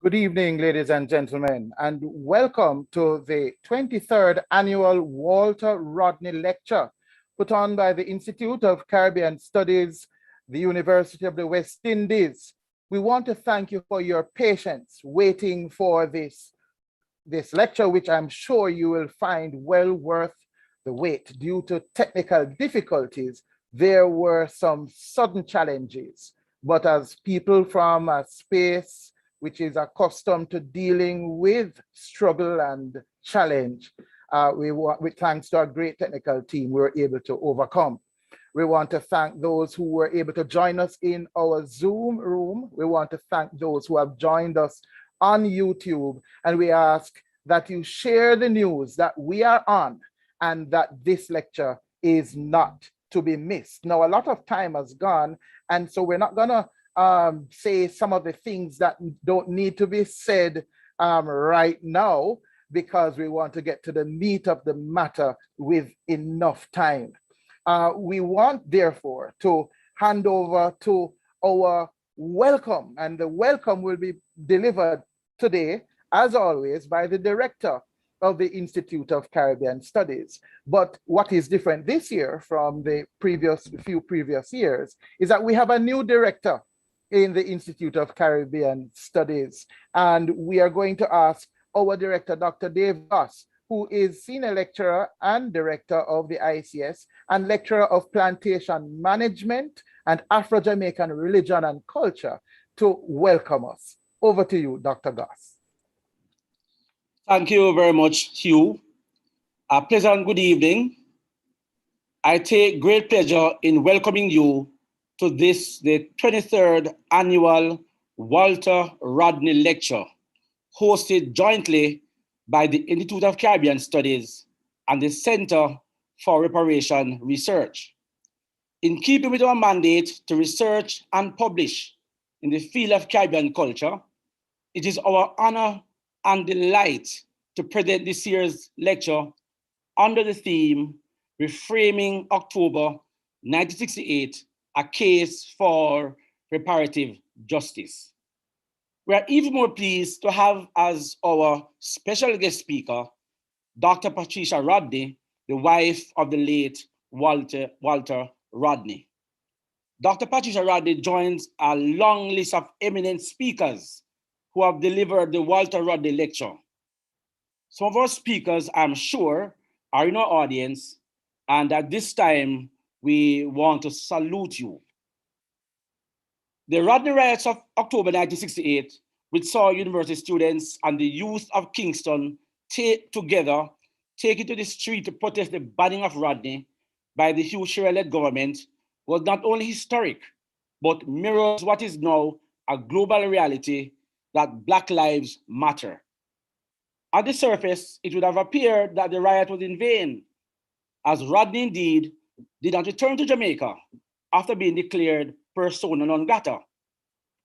Good evening, ladies and gentlemen, and welcome to the 23rd Annual Walter Rodney Lecture, put on by the Institute of Caribbean Studies, the University of the West Indies. We want to thank you for your patience waiting for this lecture, which I'm sure you will find well worth the wait. Due to technical difficulties, there were some sudden challenges, but as people from a space which is accustomed to dealing with struggle and challenge, with thanks to our great technical team, we were able to overcome. We want to thank those who were able to join us in our Zoom room. We want to thank those who have joined us on YouTube, and we ask that you share the news that we are on and that this lecture is not to be missed. Now, a lot of time has gone, and so we're not gonna say some of the things that don't need to be said right now, because we want to get to the meat of the matter with enough time. We want, therefore, to hand over to our welcome, and the welcome will be delivered today, as always, by the director of the Institute of Caribbean Studies. But what is different this year from the few previous years is that we have a new director in the Institute of Caribbean Studies. And we are going to ask our director, Dr. Dave Goss, who is senior lecturer and director of the ICS and lecturer of plantation management and Afro-Jamaican religion and culture, to welcome us. Over to you, Dr. Goss. Thank you very much, Hugh. A pleasant good evening. I take great pleasure in welcoming you to this, the 23rd Annual Walter Rodney Lecture, hosted jointly by the Institute of Caribbean Studies and the Center for Reparation Research. In keeping with our mandate to research and publish in the field of Caribbean culture, it is our honor and delight to present this year's lecture under the theme, Reframing October 1968, a case for reparative justice. We are even more pleased to have as our special guest speaker, Dr. Patricia Roddy, the wife of the late Walter Rodney. Dr. Patricia Roddy joins a long list of eminent speakers who have delivered the Walter Rodney Lecture. Some of our speakers, I'm sure, are in our audience, and at this time, we want to salute you. The Rodney Riots of October 1968, which saw university students and the youth of Kingston take to the street to protest the banning of Rodney by the Hugh Shirley-led government, was not only historic, but mirrors what is now a global reality, that Black lives matter. At the surface, it would have appeared that the riot was in vain, as Rodney indeed did not return to Jamaica after being declared persona non grata.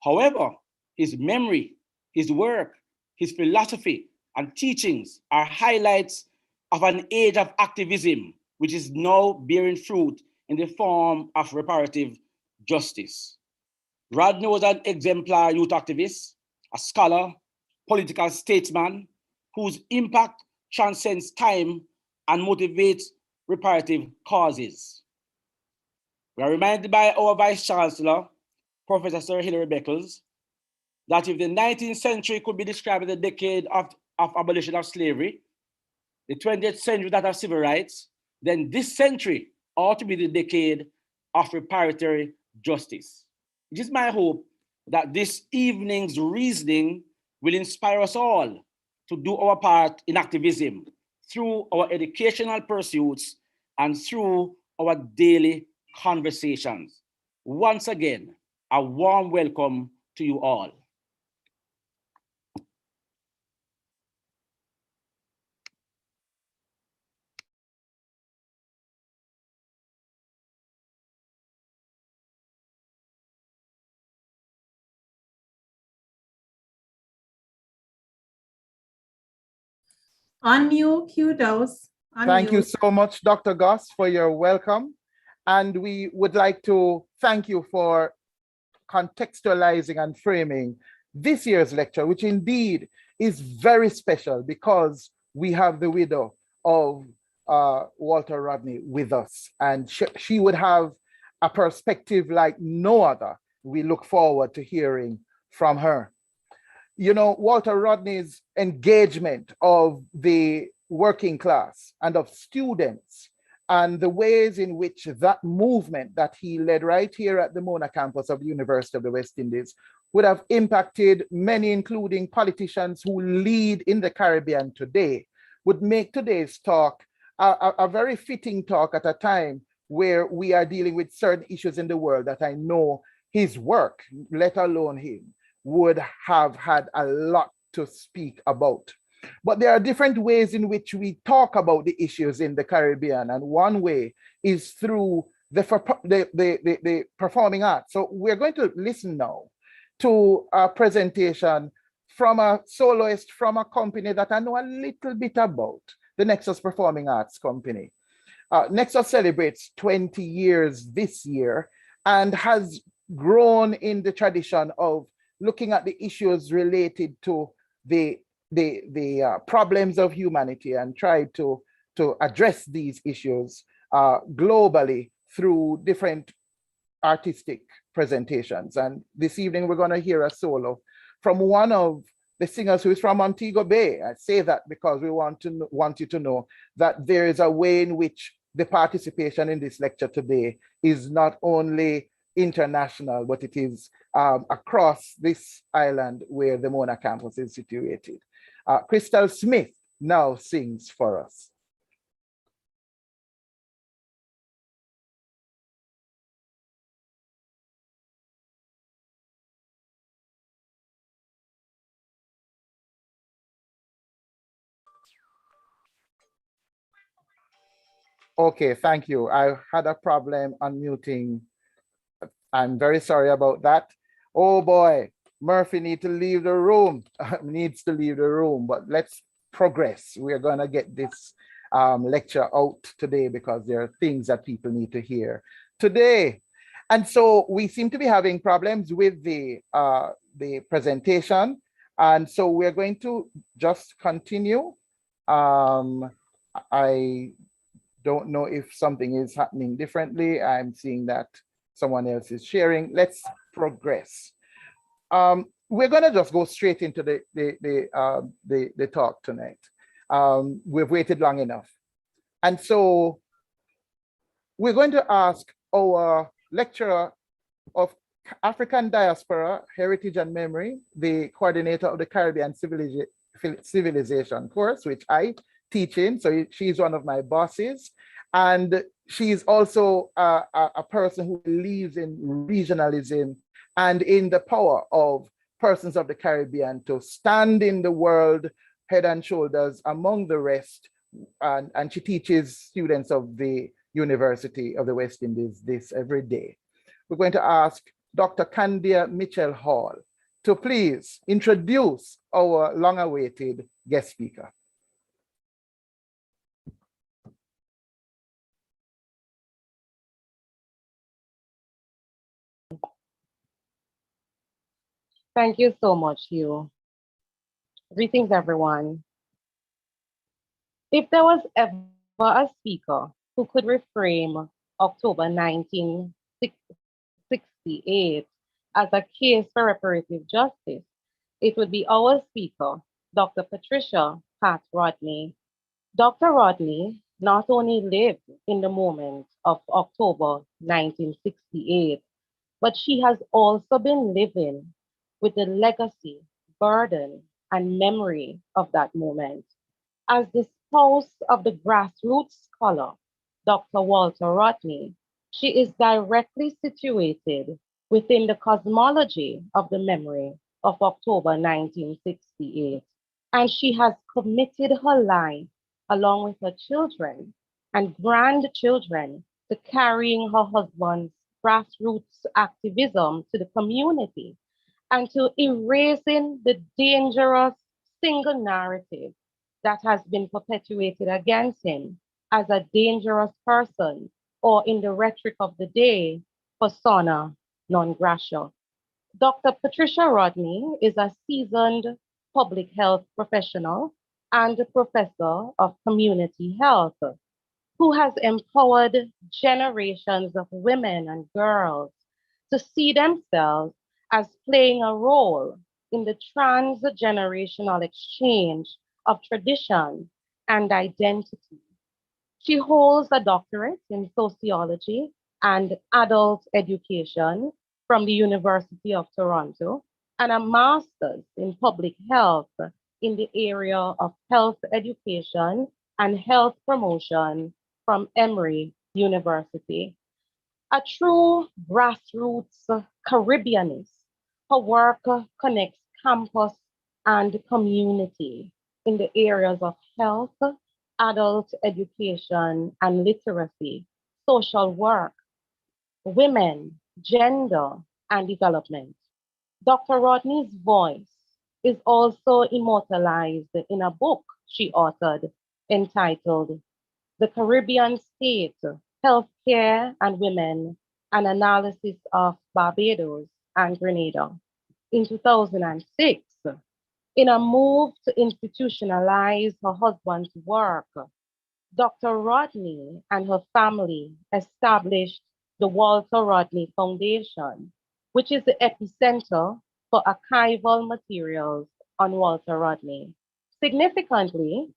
However, his memory, his work, his philosophy, and teachings are highlights of an age of activism, which is now bearing fruit in the form of reparative justice. Rodney was an exemplar youth activist, a scholar, political statesman, whose impact transcends time and motivates reparative causes. We are reminded by our Vice Chancellor, Professor Sir Hilary Beckles, that if the 19th century could be described as a decade of abolition of slavery, the 20th century that of civil rights, then this century ought to be the decade of reparatory justice. It is my hope that this evening's reasoning will inspire us all to do our part in activism through our educational pursuits and through our daily conversations. Once again, a warm welcome to you all. Unmute, kudos. Thank you Unmute. so much, Dr. Goss, for your welcome. And we would like to thank you for contextualizing and framing this year's lecture, which indeed is very special because we have the widow of Walter Rodney with us. And she would have a perspective like no other. We look forward to hearing from her. You know, Walter Rodney's engagement of the working class and of students and the ways in which that movement that he led right here at the Mona campus of the University of the West Indies would have impacted many, including politicians who lead in the Caribbean today, would make today's talk a very fitting talk at a time where we are dealing with certain issues in the world that I know his work, let alone him, would have had a lot to speak about. But there are different ways in which we talk about the issues in the Caribbean, and one way is through the performing arts. So we're going to listen now to a presentation from a soloist from a company that I know a little bit about, the Nexus Performing Arts Company. Nexus celebrates 20 years this year and has grown in the tradition of looking at the issues related to the problems of humanity and try to address these issues globally through different artistic presentations. And this evening we're going to hear a solo from one of the singers who is from Montego Bay. I say that because we want you to know that there is a way in which the participation in this lecture today is not only international, but it is across this island where the Mona campus is situated. Crystal Smith now sings for us. Okay, thank you. I had a problem unmuting. I'm very sorry about that. Oh boy, Murphy needs to leave the room, but let's progress. We are gonna get this lecture out today because there are things that people need to hear today. And so we seem to be having problems with the presentation. And so we're going to just continue. I don't know if something is happening differently. I'm seeing that someone else is sharing. Let's progress. We're gonna just go straight into the talk tonight. We've waited long enough. And so we're going to ask our lecturer of African Diaspora, Heritage and Memory, the coordinator of the Caribbean Civilization course, which I teach in. So she's one of my bosses. And she's also a person who believes in regionalism and in the power of persons of the Caribbean to stand in the world head and shoulders among the rest. And she teaches students of the University of the West Indies this every day. We're going to ask Dr. Candia Mitchell-Hall to please introduce our long-awaited guest speaker. Thank you so much, Hugh. Greetings, everyone. If there was ever a speaker who could reframe October 1968 as a case for reparative justice, it would be our speaker, Dr. Patricia Roddy. Dr. Rodney not only lived in the moment of October 1968, but she has also been living with the legacy, burden, and memory of that moment. As the spouse of the grassroots scholar, Dr. Walter Rodney, she is directly situated within the cosmology of the memory of October 1968. And she has committed her life, along with her children and grandchildren, to carrying her husband's grassroots activism to the community and to erasing the dangerous single narrative that has been perpetuated against him as a dangerous person, or in the rhetoric of the day, persona non grata. Dr. Patricia Rodney is a seasoned public health professional and a professor of community health who has empowered generations of women and girls to see themselves as playing a role in the transgenerational exchange of tradition and identity. She holds a doctorate in sociology and adult education from the University of Toronto and a master's in public health in the area of health education and health promotion from Emory University. A true grassroots Caribbeanist, her work connects campus and community in the areas of health, adult education and literacy, social work, women, gender, and development. Dr. Rodney's voice is also immortalized in a book she authored entitled The Caribbean State, Healthcare and Women, an Analysis of Barbados and Grenada in 2006. In a move to institutionalize her husband's work, Dr. Rodney and her family established the Walter Rodney Foundation, which is the epicenter for archival materials on Walter Rodney. Significantly,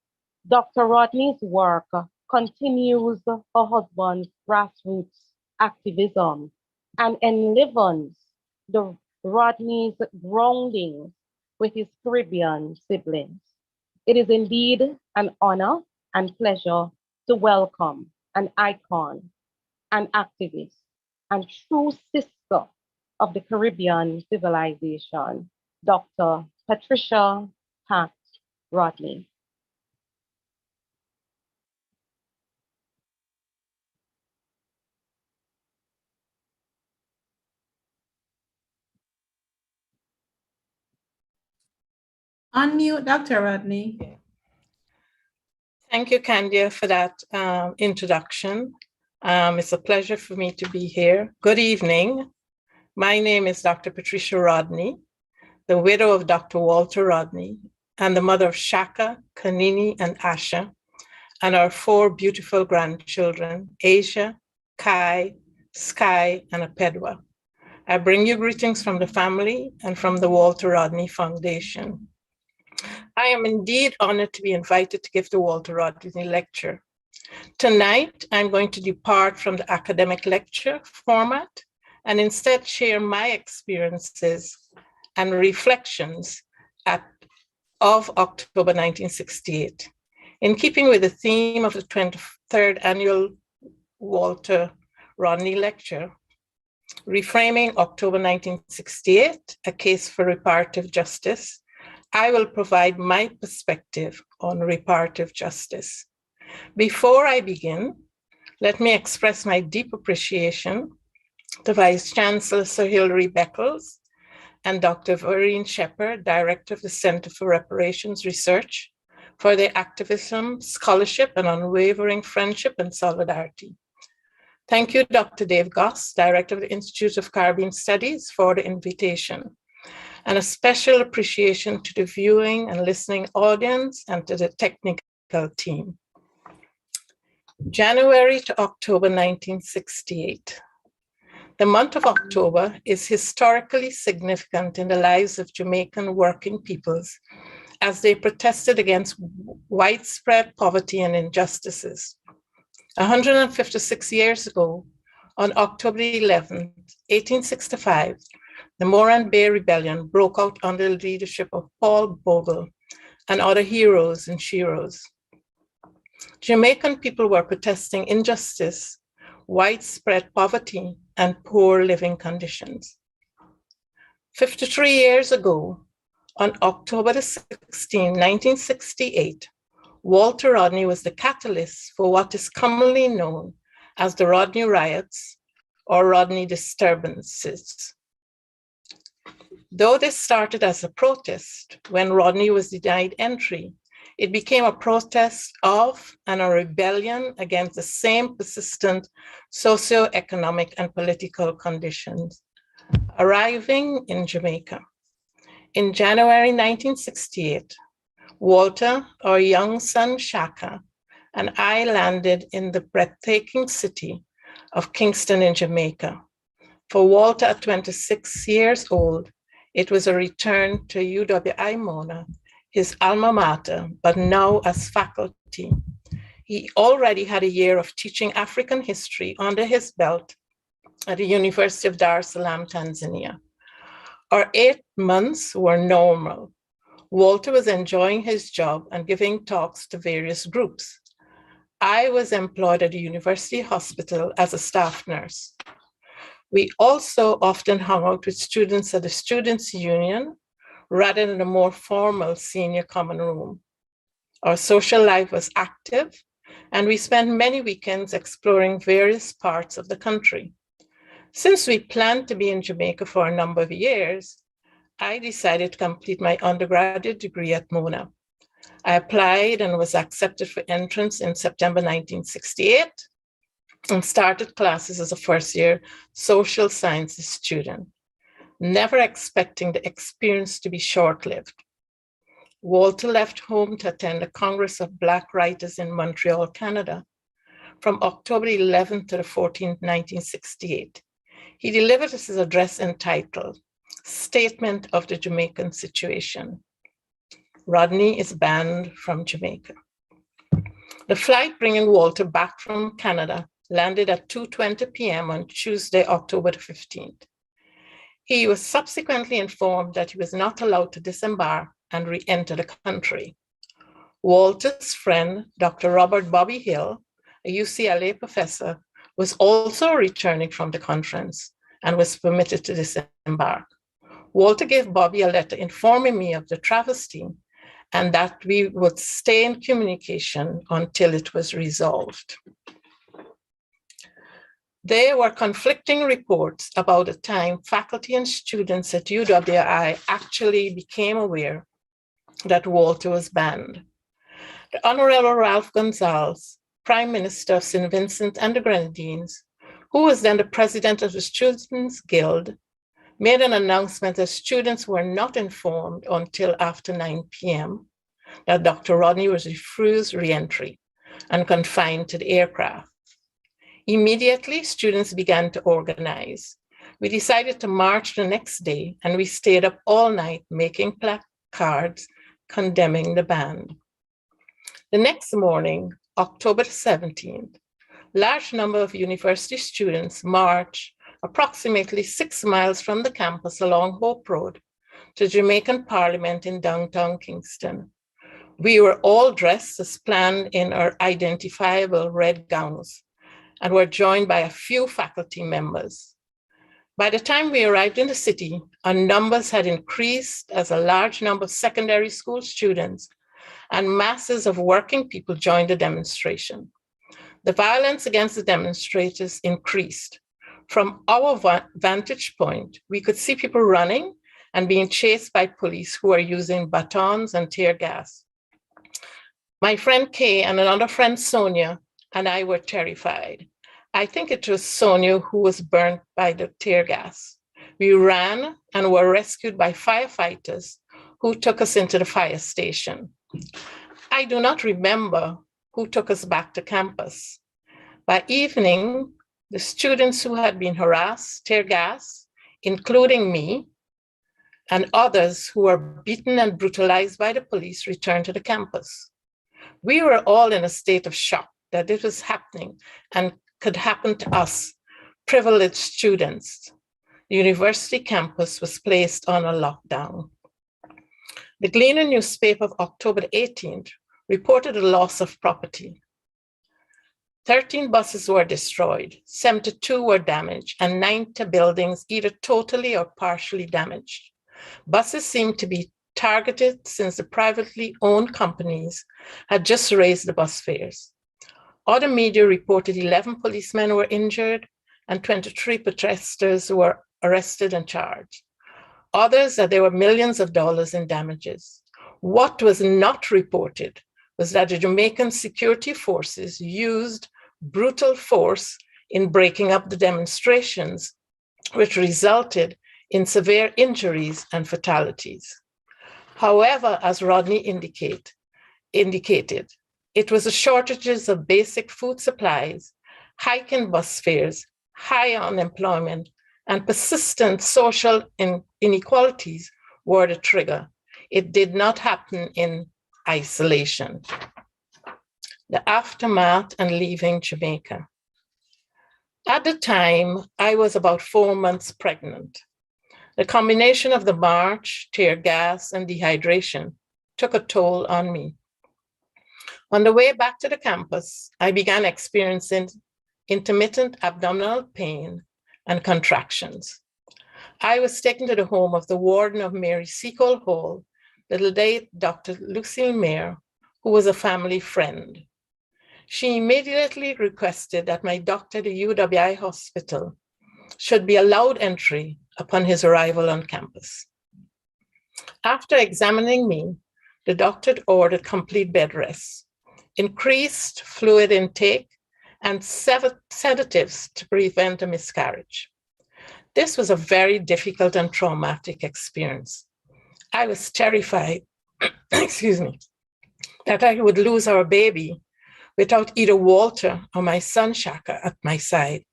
Dr. Rodney's work continues her husband's grassroots activism and enlivens the Rodney's grounding with his Caribbean siblings. It is indeed an honor and pleasure to welcome an icon, an activist, and true sister of the Caribbean civilization, Dr. Patricia Pat Rodney. Unmute Dr. Rodney. Thank you, Candia, for that introduction. It's a pleasure for me to be here. Good evening. My name is Dr. Patricia Rodney, the widow of Dr. Walter Rodney, and the mother of Shaka, Kanini, and Asha, and our 4 beautiful grandchildren, Asia, Kai, Sky, and Apedwa. I bring you greetings from the family and from the Walter Rodney Foundation. I am indeed honored to be invited to give the Walter Rodney Lecture. Tonight, I'm going to depart from the academic lecture format and instead share my experiences and reflections of October 1968. In keeping with the theme of the 23rd Annual Walter Rodney Lecture, Reframing October 1968, A Case for Reparative Justice, I will provide my perspective on reparative justice. Before I begin, let me express my deep appreciation to Vice Chancellor Sir Hilary Beckles and Dr. Vereen Shepherd, Director of the Center for Reparations Research, for their activism, scholarship, and unwavering friendship and solidarity. Thank you, Dr. Dave Goss, Director of the Institute of Caribbean Studies, for the invitation. And a special appreciation to the viewing and listening audience and to the technical team. January to October 1968. The month of October is historically significant in the lives of Jamaican working peoples as they protested against widespread poverty and injustices. 156 years ago, on October 11, 1865, the Moran Bay Rebellion broke out under the leadership of Paul Bogle and other heroes and sheroes. Jamaican people were protesting injustice, widespread poverty, and poor living conditions. 53 years ago, on October 16, 1968, Walter Rodney was the catalyst for what is commonly known as the Rodney Riots or Rodney disturbances. Though this started as a protest when Rodney was denied entry It became a protest of and a rebellion against the same persistent socioeconomic and political conditions. Arriving in Jamaica. In January 1968, Walter, our young son Shaka, and I landed in the breathtaking city of Kingston in Jamaica. For Walter, at 26 years old, it was a return to UWI Mona, his alma mater, but now as faculty. He already had a year of teaching African history under his belt at the University of Dar es Salaam, Tanzania. Our 8 months were normal. Walter was enjoying his job and giving talks to various groups. I was employed at the university hospital as a staff nurse. We also often hung out with students at the Students' Union rather than a more formal senior common room. Our social life was active, and we spent many weekends exploring various parts of the country. Since we planned to be in Jamaica for a number of years, I decided to complete my undergraduate degree at Mona. I applied and was accepted for entrance in September 1968 and started classes as a first-year social sciences student, never expecting the experience to be short-lived. Walter left home to attend the Congress of Black Writers in Montreal, Canada, from October 11th to the 14th, 1968. He delivered his address entitled Statement of the Jamaican Situation. Rodney is banned from Jamaica. The flight bringing Walter back from Canada landed at 2:20 p.m. on Tuesday, October the 15th. He was subsequently informed that he was not allowed to disembark and re-enter the country. Walter's friend, Dr. Robert Bobby Hill, a UCLA professor, was also returning from the conference and was permitted to disembark. Walter gave Bobby a letter informing me of the travesty and that we would stay in communication until it was resolved. There were conflicting reports about the time faculty and students at UWI actually became aware that Walter was banned. The Honorable Ralph Gonzalez, Prime Minister of St. Vincent and the Grenadines, who was then the president of the Students' Guild, made an announcement that students were not informed until after 9 p.m. that Dr. Rodney was refused re-entry and confined to the aircraft. Immediately, students began to organize. We decided to march the next day, and we stayed up all night making placards condemning the ban. The next morning, October 17th, large number of university students marched approximately 6 miles from the campus along Hope Road to Jamaican Parliament in downtown Kingston. We were all dressed as planned in our identifiable red gowns and were joined by a few faculty members. By the time we arrived in the city, our numbers had increased as a large number of secondary school students and masses of working people joined the demonstration. The violence against the demonstrators increased. From our vantage point, we could see people running and being chased by police who were using batons and tear gas. My friend Kay and another friend, Sonia, and I were terrified. I think it was Sonia who was burnt by the tear gas. We ran and were rescued by firefighters who took us into the fire station. I do not remember who took us back to campus. By evening, the students who had been harassed, tear gas, including me, and others who were beaten and brutalized by the police returned to the campus. We were all in a state of shock that this was happening and could happen to us, privileged students. The university campus was placed on a lockdown. The Gleaner newspaper of October 18th reported a loss of property. 13 buses were destroyed, 72 were damaged, and 90 buildings either totally or partially damaged. Buses seemed to be targeted since the privately owned companies had just raised the bus fares. Other media reported 11 policemen were injured and 23 protesters were arrested and charged. Others that there were millions of dollars in damages. What was not reported was that the Jamaican security forces used brutal force in breaking up the demonstrations, which resulted in severe injuries and fatalities. However, as Rodney indicated, it was the shortages of basic food supplies, hiking bus fares, high unemployment, and persistent social inequalities were the trigger. It did not happen in isolation. The aftermath and leaving Jamaica. At the time, I was about 4 months pregnant. The combination of the march, tear gas, and dehydration took a toll on me. On the way back to the campus, I began experiencing intermittent abdominal pain and contractions. I was taken to the home of the warden of Mary Seacole Hall, the late Dr. Lucille Mayer, who was a family friend. She immediately requested that my doctor at the UWI hospital should be allowed entry upon his arrival on campus. After examining me, the doctor ordered complete bed rest, increased fluid intake, and sedatives to prevent a miscarriage. This was a very difficult and traumatic experience. I was terrified, excuse me, that I would lose our baby without either Walter or my son Shaka at my side.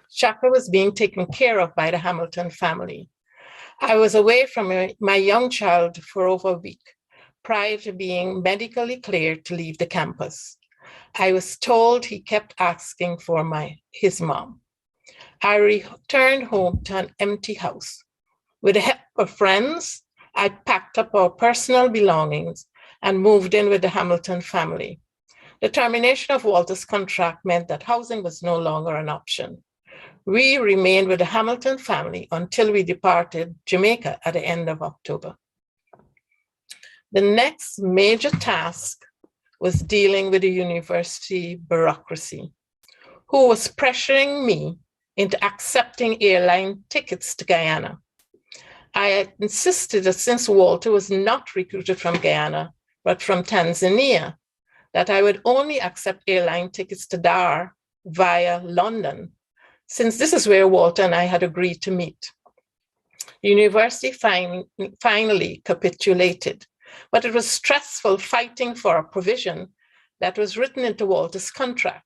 Shaka was being taken care of by the Hamilton family. I was away from my young child for over a week prior to being medically cleared to leave the campus. I was told he kept asking for his mom. I returned home to an empty house. With the help of friends, I packed up our personal belongings and moved in with the Hamilton family. The termination of Walter's contract meant that housing was no longer an option. We remained with the Hamilton family until we departed Jamaica at the end of October. The next major task was dealing with the university bureaucracy, who was pressuring me into accepting airline tickets to Guyana. I had insisted that since Walter was not recruited from Guyana, but from Tanzania, that I would only accept airline tickets to Dar via London, since this is where Walter and I had agreed to meet. The university finally capitulated, but it was stressful fighting for a provision that was written into Walter's contract.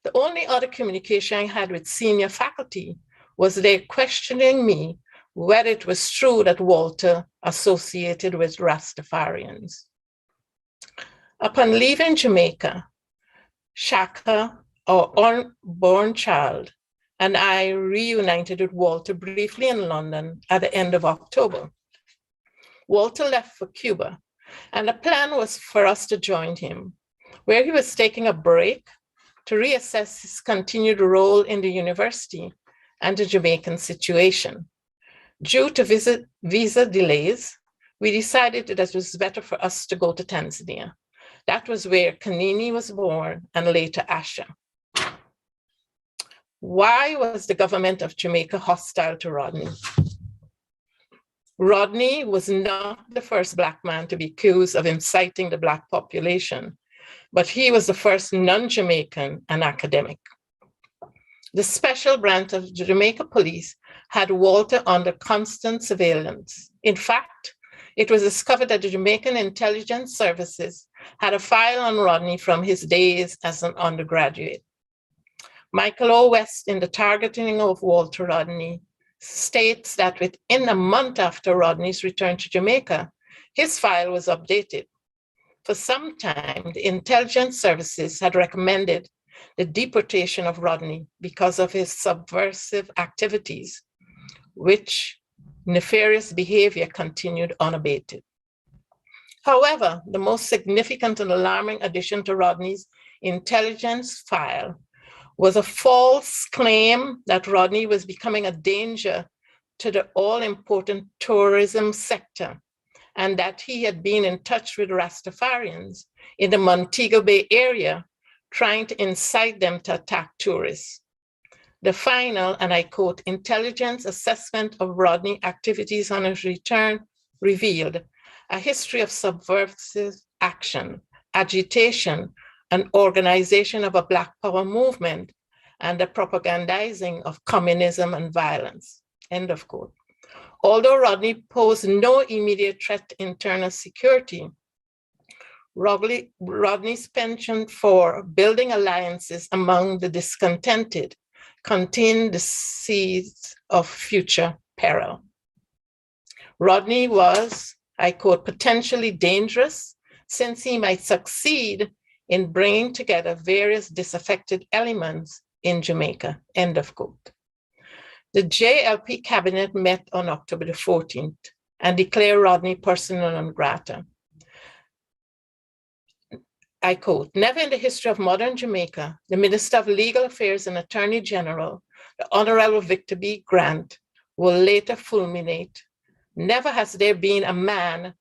The only other communication I had with senior faculty was their questioning me whether it was true that Walter associated with Rastafarians. Upon leaving Jamaica, Shaka, our unborn child, and I reunited with Walter briefly in London at the end of October. Walter left for Cuba, and the plan was for us to join him, where he was taking a break to reassess his continued role in the university and the Jamaican situation. Due to visa delays, we decided that it was better for us to go to Tanzania. That was where Kanini was born and later Asha. Why was the government of Jamaica hostile to Rodney? Rodney was not the first Black man to be accused of inciting the Black population, but he was the first non-Jamaican and academic. The special branch of the Jamaica police had Walter under constant surveillance. In fact, it was discovered that the Jamaican intelligence services had a file on Rodney from his days as an undergraduate. Michael O. West, in the targeting of Walter Rodney, states that within a month after Rodney's return to Jamaica, his file was updated. For some time, the intelligence services had recommended the deportation of Rodney because of his subversive activities, which nefarious behavior continued unabated. However, the most significant and alarming addition to Rodney's intelligence file was a false claim that Rodney was becoming a danger to the all-important tourism sector and that he had been in touch with Rastafarians in the Montego Bay area, trying to incite them to attack tourists. The final, and I quote, intelligence assessment of Rodney activities on his return revealed a history of subversive action, agitation, and organization of a Black Power movement, and the propagandizing of communism and violence, end of quote. Although Rodney posed no immediate threat to internal security, Rodney's penchant for building alliances among the discontented contained the seeds of future peril. Rodney was, I quote, potentially dangerous since he might succeed in bringing together various disaffected elements in Jamaica, end of quote. The JLP cabinet met on October the 14th and declared Rodney persona non grata. I quote, never in the history of modern Jamaica, the Minister of Legal Affairs and Attorney General, the Honorable Victor B. Grant, will later fulminate. Never has there been a man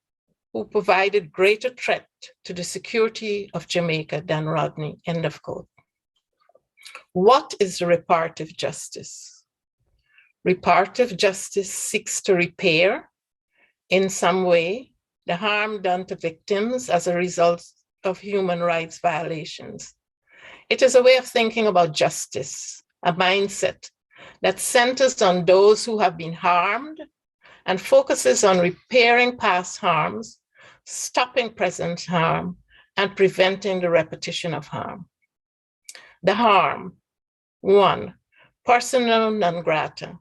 who provided greater threat to the security of Jamaica than Rodney, end of quote. What is reparative justice? Reparative justice seeks to repair in some way the harm done to victims as a result of human rights violations. It is a way of thinking about justice, a mindset that centers on those who have been harmed and focuses on repairing past harms, stopping present harm, and preventing the repetition of harm. The harm, 1, persona non grata,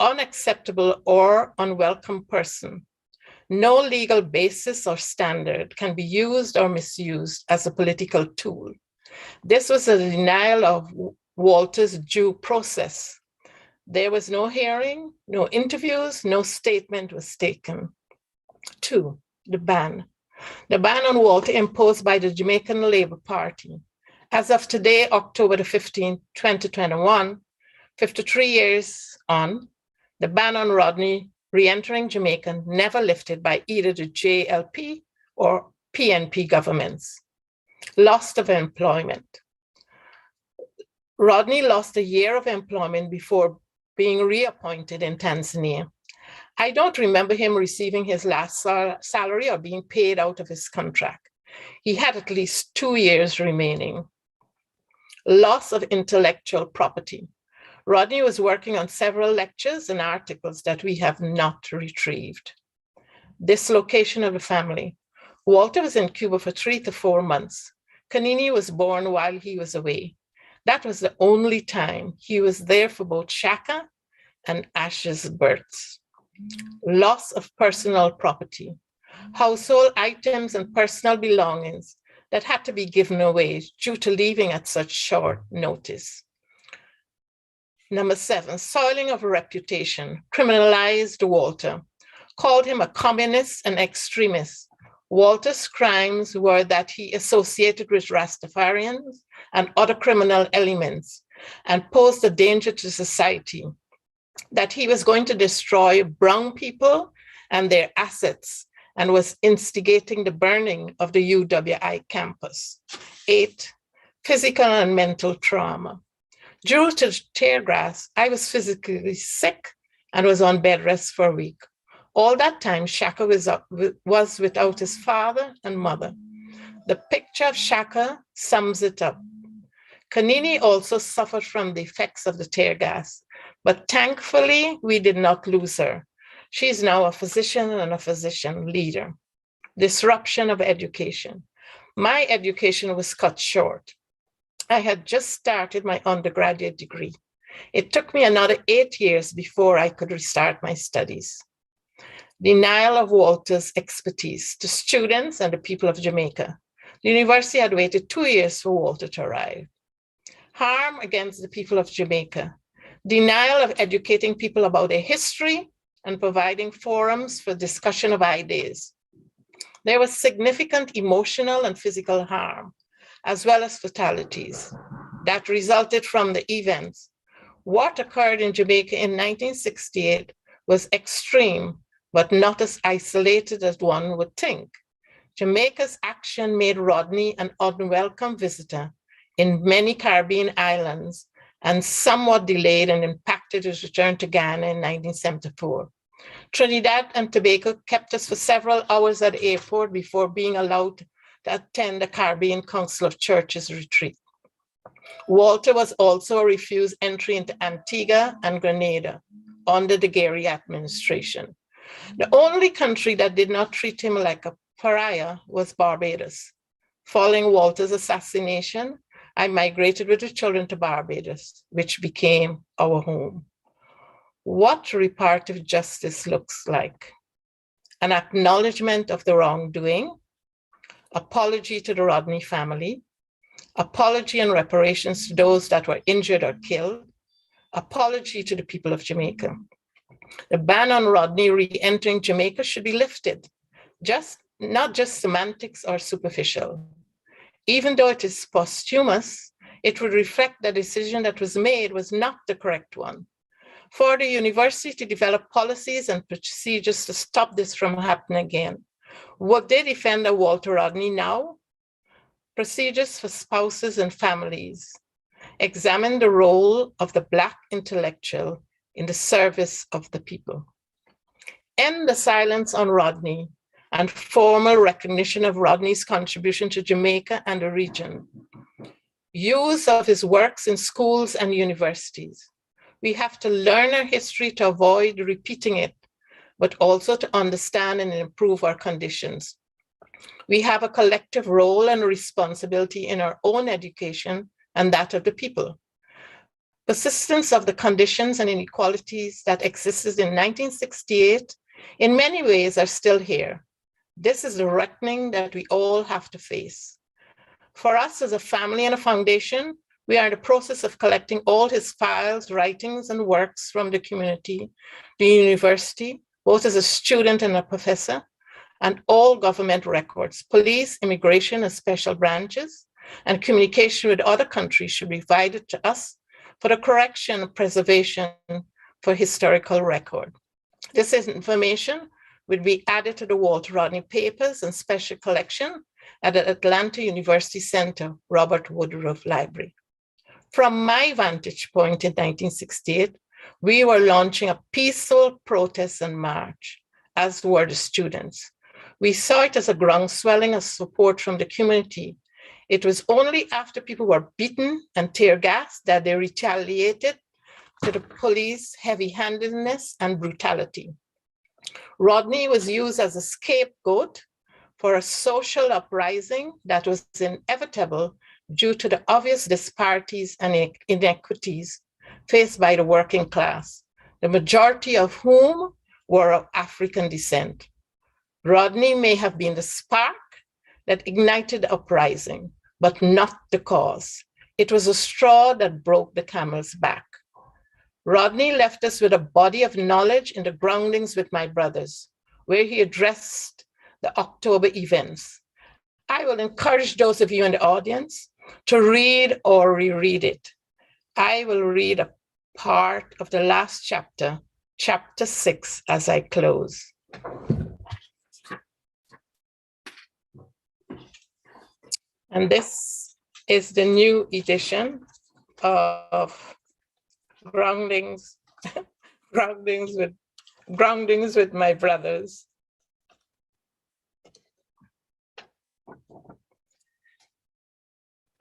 unacceptable or unwelcome person. No legal basis or standard can be used or misused as a political tool. This was a denial of Walter's due process. There was no hearing, no interviews, no statement was taken. 2, the ban. The ban on Walter imposed by the Jamaican Labour Party. As of today, October the 15th, 2021, 53 years on, the ban on Rodney re-entering Jamaica never lifted by either the JLP or PNP governments. Loss of employment. Rodney lost a year of employment before being reappointed in Tanzania. I don't remember him receiving his last salary or being paid out of his contract. He had at least 2 years remaining. Loss of intellectual property. Rodney was working on several lectures and articles that we have not retrieved. Dislocation of the family. Walter was in Cuba for 3 to 4 months. Kanini was born while he was away. That was the only time he was there for both Shaka and Ash's births. Loss of personal property. Household items and personal belongings that had to be given away due to leaving at such short notice. Number 7, soiling of reputation, criminalized Walter, called him a communist and extremist. Walter's crimes were that he associated with Rastafarians and other criminal elements and posed a danger to society, that he was going to destroy brown people and their assets and was instigating the burning of the UWI campus. 8, physical and mental trauma. Due to tear gas, I was physically sick and was on bed rest for a week. All that time, Shaka was without his father and mother. The picture of Shaka sums it up. Kanini also suffered from the effects of the tear gas, but thankfully, we did not lose her. She is now a physician and a physician leader. Disruption of education. My education was cut short. I had just started my undergraduate degree. It took me another 8 years before I could restart my studies. Denial of Walter's expertise to students and the people of Jamaica. The university had waited 2 years for Walter to arrive. Harm against the people of Jamaica. Denial of educating people about their history and providing forums for discussion of ideas. There was significant emotional and physical harm, as well as fatalities that resulted from the events. What occurred in Jamaica in 1968 was extreme, but not as isolated as one would think. Jamaica's action made Rodney an unwelcome visitor in many Caribbean islands and somewhat delayed and impacted his return to Ghana in 1974. Trinidad and Tobago kept us for several hours at the airport before being allowed to attend the Caribbean Council of Churches retreat. Walter was also refused entry into Antigua and Grenada under the Gary administration. The only country that did not treat him like a pariah was Barbados. Following Walter's assassination, I migrated with the children to Barbados, which became our home. What reparative justice looks like: an acknowledgement of the wrongdoing, apology to the Rodney family, apology and reparations to those that were injured or killed, apology to the people of Jamaica. The ban on Rodney re-entering Jamaica should be lifted, not just semantics or superficial. Even though it is posthumous, it would reflect the decision that was made was not the correct one. For the university to develop policies and procedures to stop this from happening again. Would they defend a Walter Rodney now? Procedures for spouses and families. Examine the role of the Black intellectual in the service of the people. End the silence on Rodney and formal recognition of Rodney's contribution to Jamaica and the region. Use of his works in schools and universities. We have to learn our history to avoid repeating it, but also to understand and improve our conditions. We have a collective role and responsibility in our own education and that of the people. Persistence of the conditions and inequalities that existed in 1968 in many ways are still here. This is the reckoning that we all have to face. For us as a family and a foundation, we are in the process of collecting all his files, writings, and works from the community, the university, both as a student and a professor, and all government records, police, immigration, and special branches, and communication with other countries should be provided to us for the correction and preservation for historical record. This information will be added to the Walter Rodney papers and special collection at the Atlanta University Center, Robert Woodruff Library. From my vantage point in 1968, we were launching a peaceful protest and march, as were the students. We saw it as a groundswelling of support from the community. It was only after people were beaten and tear gassed that they retaliated to the police heavy-handedness and brutality. Rodney was used as a scapegoat for a social uprising that was inevitable due to the obvious disparities and inequities faced by the working class, the majority of whom were of African descent. Rodney may have been the spark that ignited the uprising, but not the cause. It was a straw that broke the camel's back. Rodney left us with a body of knowledge in the Groundings with My Brothers, where he addressed the October events. I will encourage those of you in the audience to read or reread it. I will read a part of the last chapter, chapter 6, as I close. And this is the new edition of Groundings with My Brothers.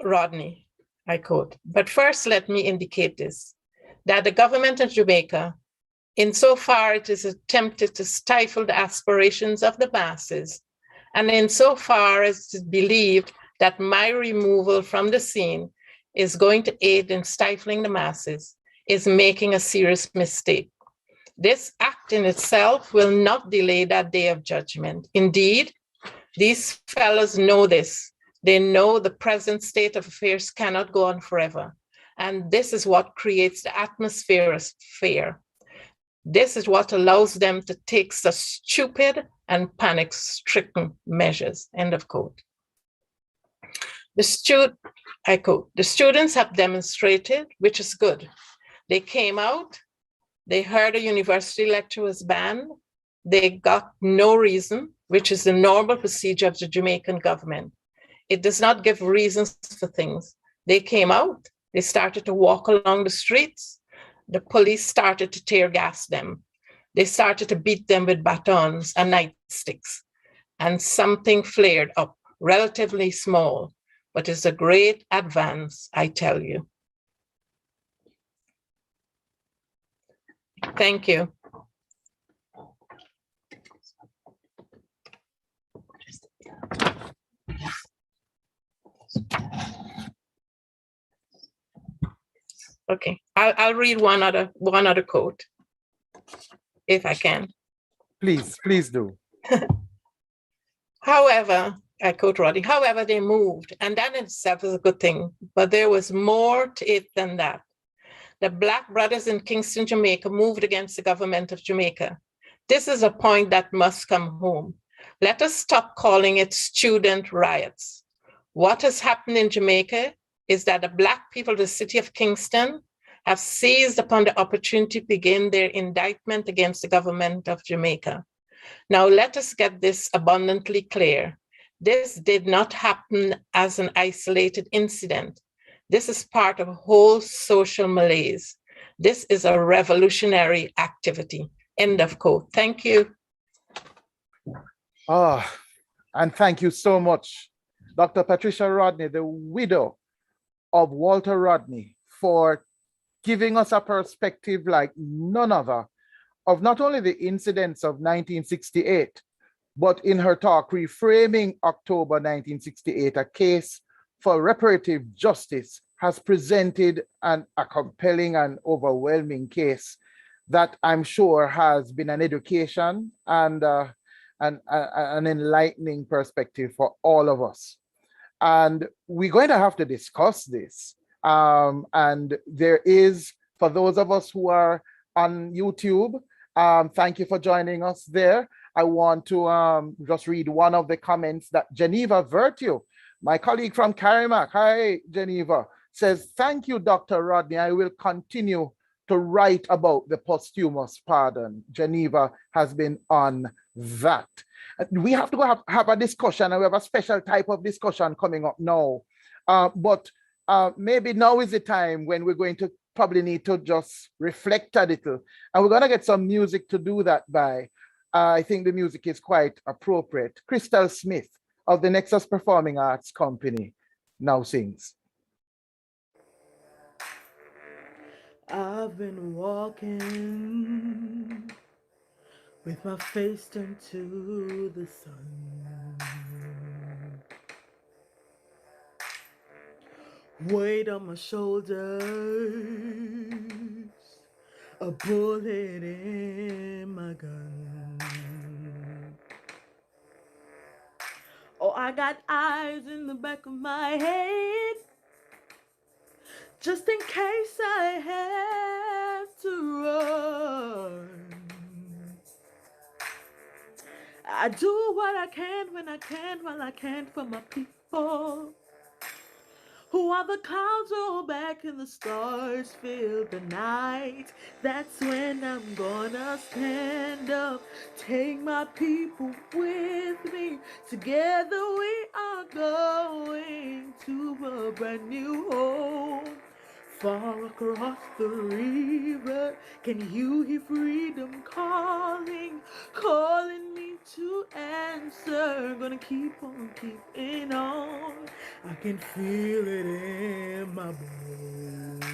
Rodney, I quote, "But first let me indicate this, that the government of Jamaica, insofar it is attempted to stifle the aspirations of the masses, and insofar as it is believed that my removal from the scene is going to aid in stifling the masses, is making a serious mistake. This act in itself will not delay that day of judgment. Indeed, these fellows know this. They know the present state of affairs cannot go on forever. And this is what creates the atmosphere of fear. This is what allows them to take such stupid and panic-stricken measures," end of quote. I quote, "The students have demonstrated, which is good. They came out, they heard a university lecture was banned, they got no reason, which is the normal procedure of the Jamaican government. It does not give reasons for things. They came out, they started to walk along the streets, the police started to tear gas them. They started to beat them with batons and nightsticks, and something flared up. relatively small, but it's a great advance, I tell you. Thank you. Okay, I'll read one other quote, if I can. Please do. However, I quote Roddy, however, they moved, and that in itself is a good thing, but there was more to it than that. The Black brothers in Kingston, Jamaica moved against the government of Jamaica. This is a point that must come home. Let us stop calling it student riots. What has happened in Jamaica is that the Black people of the city of Kingston have seized upon the opportunity to begin their indictment against the government of Jamaica. Now, let us get this abundantly clear. This did not happen as an isolated incident. This is part of a whole social malaise. This is a revolutionary activity. End of quote. Thank you. And thank you so much, Dr. Patricia Rodney, the widow of Walter Rodney, for giving us a perspective like none other of not only the incidents of 1968, but in her talk reframing October 1968, a case for reparative justice, has presented a compelling and overwhelming case that I'm sure has been an education and an enlightening perspective for all of us. And we're going to have to discuss this. And there is, for those of us who are on YouTube, thank you for joining us there. I want to just read one of the comments that Geneva Virtue, my colleague from Carimac, hi Geneva, says, thank you, Dr. Rodney. I will continue to write about the posthumous pardon. Geneva has been on that. We have to go have a discussion, and we have a special type of discussion coming up now. But maybe now is the time when we're going to probably need to just reflect a little. And we're going to get some music to do that by. I think the music is quite appropriate. Crystal Smith of the Nexus Performing Arts Company now sings. I've been walking with my face turned to the sun. Weight on my shoulders, a bullet in my gun. Oh, I got eyes in the back of my head, just in case I have to run. I do what I can when I can, while I can for my people. Who are the clouds roll back and the stars fill the night. That's when I'm gonna stand up, take my people with me. Together we are going to a brand new home. Far across the river, can you hear freedom calling, calling me to answer? Gonna keep on keeping on. I can feel it in my bones.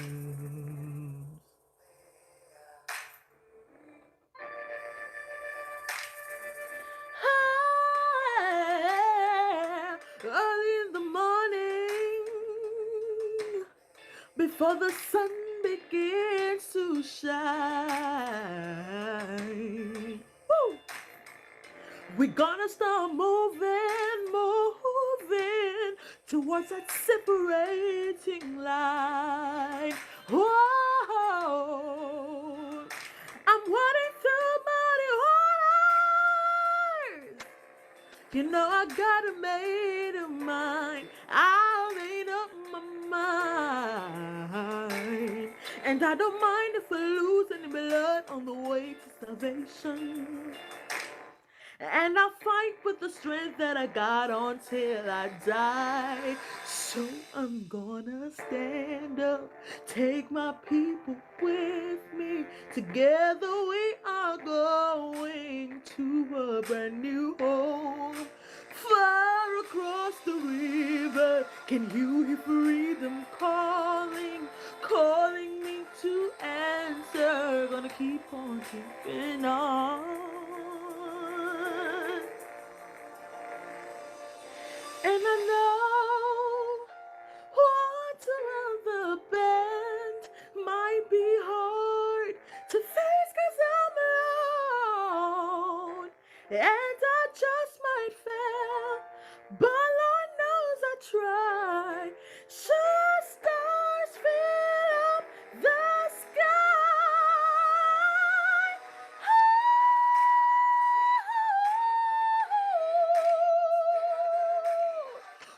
Early in the morning, before the sun begins to shine. Woo! We're gonna start moving towards that separating line. Whoa! I'm running through muddy waters. You know I gotta make a mind. I'll made up my mind. And I don't mind if I lose any blood on the way to salvation. And I'll fight with the strength that I got until I die. So I'm gonna stand up, take my people with me. Together we are going to a brand new home. Far across Can you hear freedom calling, calling me to answer? Gonna keep on keeping on. And I know what's around the bend might be hard to face 'cause I'm alone. And I just might fail, but Lord knows I try. Sure stars fill up the sky.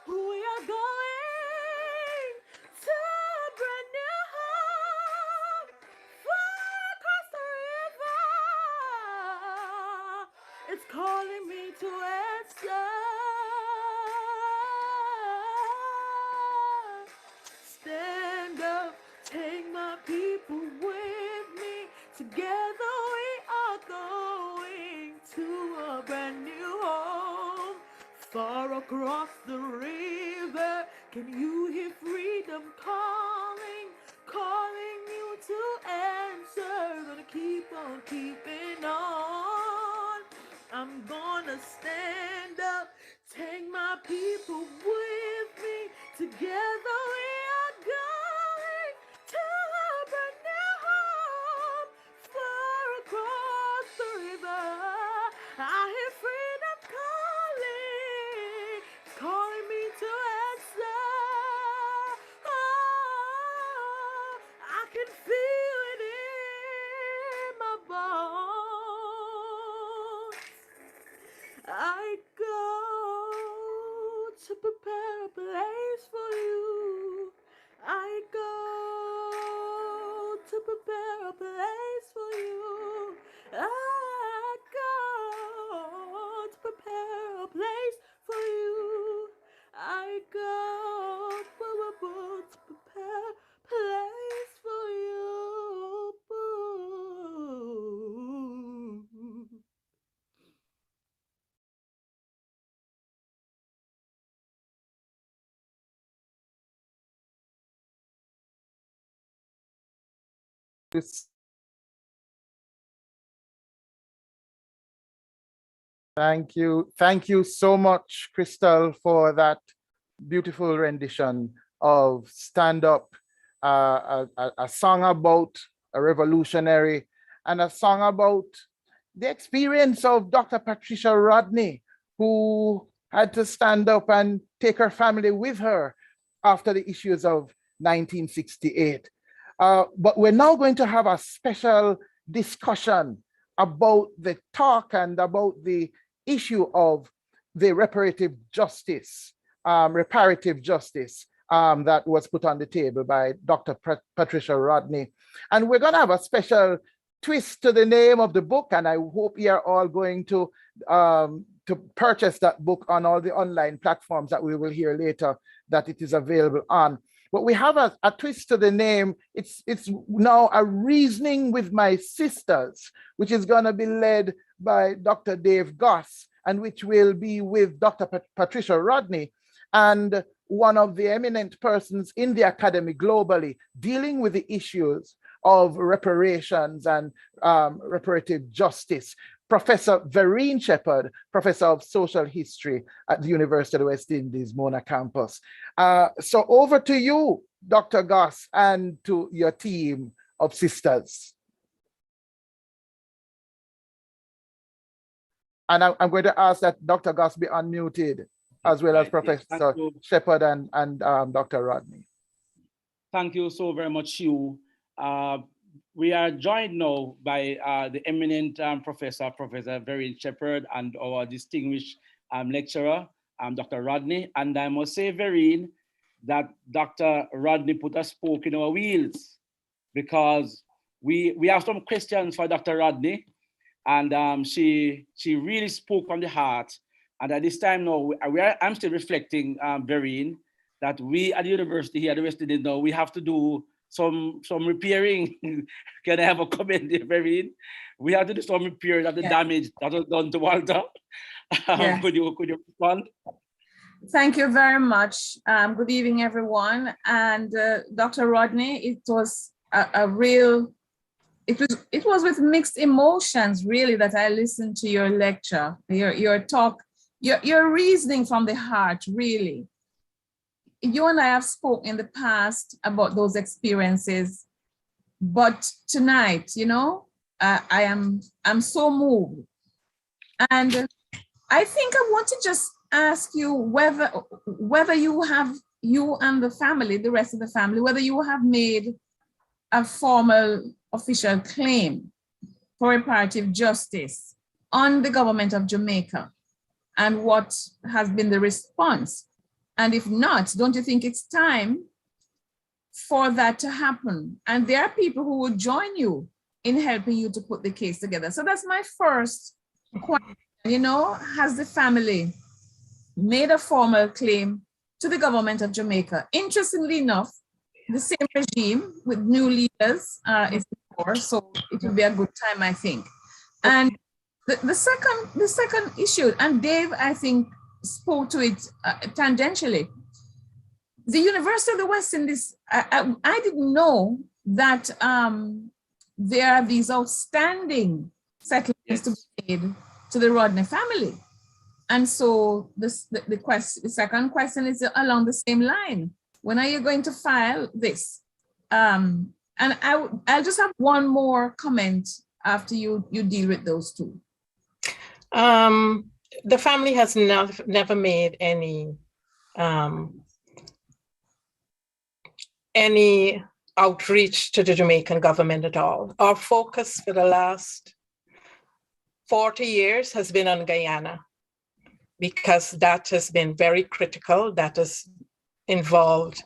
We are going to a brand new home far across the river. It's calling me to answer. Stand up, take my people with me. Together we are going to a brand new home far across the river. Can you hear freedom calling, calling you to answer? Gonna keep on keeping on. I'm gonna stand up, take my people with me. Together we are going to a brand new home far across the river. I hear freedom calling, calling me to answer. Oh, I can feel it in my bones. I go to prepare a place for you. I go to prepare a place for you. I go to prepare a place for you. I go to prepare a place for you. Thank you so much, Crystal, for that beautiful rendition of Stand Up, a song about a revolutionary and a song about the experience of Dr. Patricia Rodney, who had to stand up and take her family with her after the issues of 1968. But we're now going to have a special discussion about the talk and about the issue of the reparative justice that was put on the table by Dr. Patricia Rodney. And we're going to have a special twist to the name of the book, and I hope you're all going to purchase that book on all the online platforms that we will hear later that it is available on. But we have a twist to the name. It's now A Reasoning with My Sisters, which is going to be led by Dr. Dave Goss, and which will be with Dr. Patricia Rodney and one of the eminent persons in the academy globally dealing with the issues of reparations and reparative justice, Professor Vereen Shepherd, Professor of Social History at the University of the West Indies, Mona campus. So over to you, Dr. Goss, and to your team of sisters. And I'm going to ask that Dr. Goss be unmuted, as well as Professor Shepherd and Dr. Rodney. Thank you so very much, Hugh. We are joined now by the eminent Professor Vereen Shepherd, and our distinguished lecturer, Dr. Rodney. And I must say, Vereen, that Dr. Rodney put a spoke in our wheels, because we have some questions for Dr. Rodney, and she really spoke from the heart. And at this time now, I'm still reflecting, Vereen, that we at the university here at the West Indies now, we have to do some repairing. Can I have a comment there, Vereen? We have to do some repairing of the damage that was done to Walter. Could you respond? Thank you very much. Good evening, everyone. And Dr. Rodney, it was it was with mixed emotions, really, that I listened to your lecture, your talk, your reasoning from the heart, really. You and I have spoken in the past about those experiences, but tonight, you know, I'm so moved. And I think I want to just ask you whether you and the family, the rest of the family, whether you have made a formal official claim for reparative justice on the government of Jamaica, and what has been the response. And if not, don't you think it's time for that to happen? And there are people who will join you in helping you to put the case together. So that's my first question. You know, has the family made a formal claim to the government of Jamaica? Interestingly enough, the same regime with new leaders is before, so it will be a good time, I think. And the second issue, and Dave, I think, spoke to it tangentially. The University of the West Indies, I didn't know that there are these outstanding settlements to be made to the Rodney family. And so the second question is along the same line. When are you going to file this? And I'll just have one more comment after you deal with those two. The family has never made any outreach to the Jamaican government at all. Our focus for the last 40 years has been on Guyana, because that has been very critical. That has involved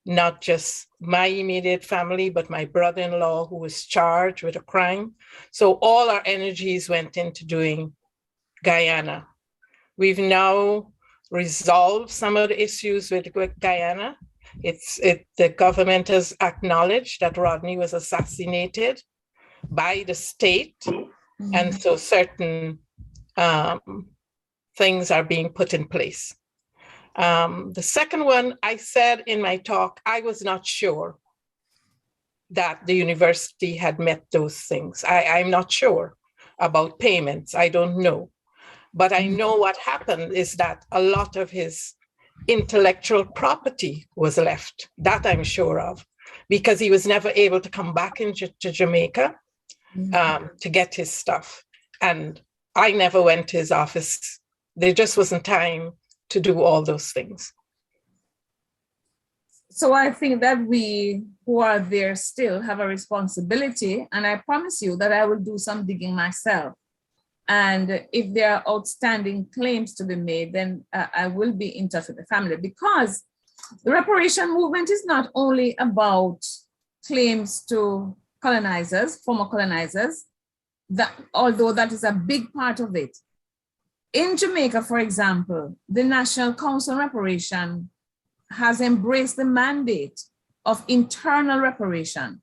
not just my immediate family, but my brother-in-law, who was charged with a crime. So all our energies went into doing Guyana. We've now resolved some of the issues with Guyana. The government has acknowledged that Rodney was assassinated by the state. Mm-hmm. And so certain things are being put in place. The second one, I said in my talk, I was not sure that the university had met those things. I'm not sure about payments. I don't know. But I know what happened is that a lot of his intellectual property was left. That I'm sure of, because he was never able to come back to Jamaica to get his stuff. And I never went to his office. There just wasn't time to do all those things. So I think that we who are there still have a responsibility, and I promise you that I will do some digging myself. And if there are outstanding claims to be made, then I will be in touch with the family, because the reparation movement is not only about claims to colonizers, former colonizers, that, although that is a big part of it. In Jamaica, for example, the National Council on Reparation has embraced the mandate of internal reparation.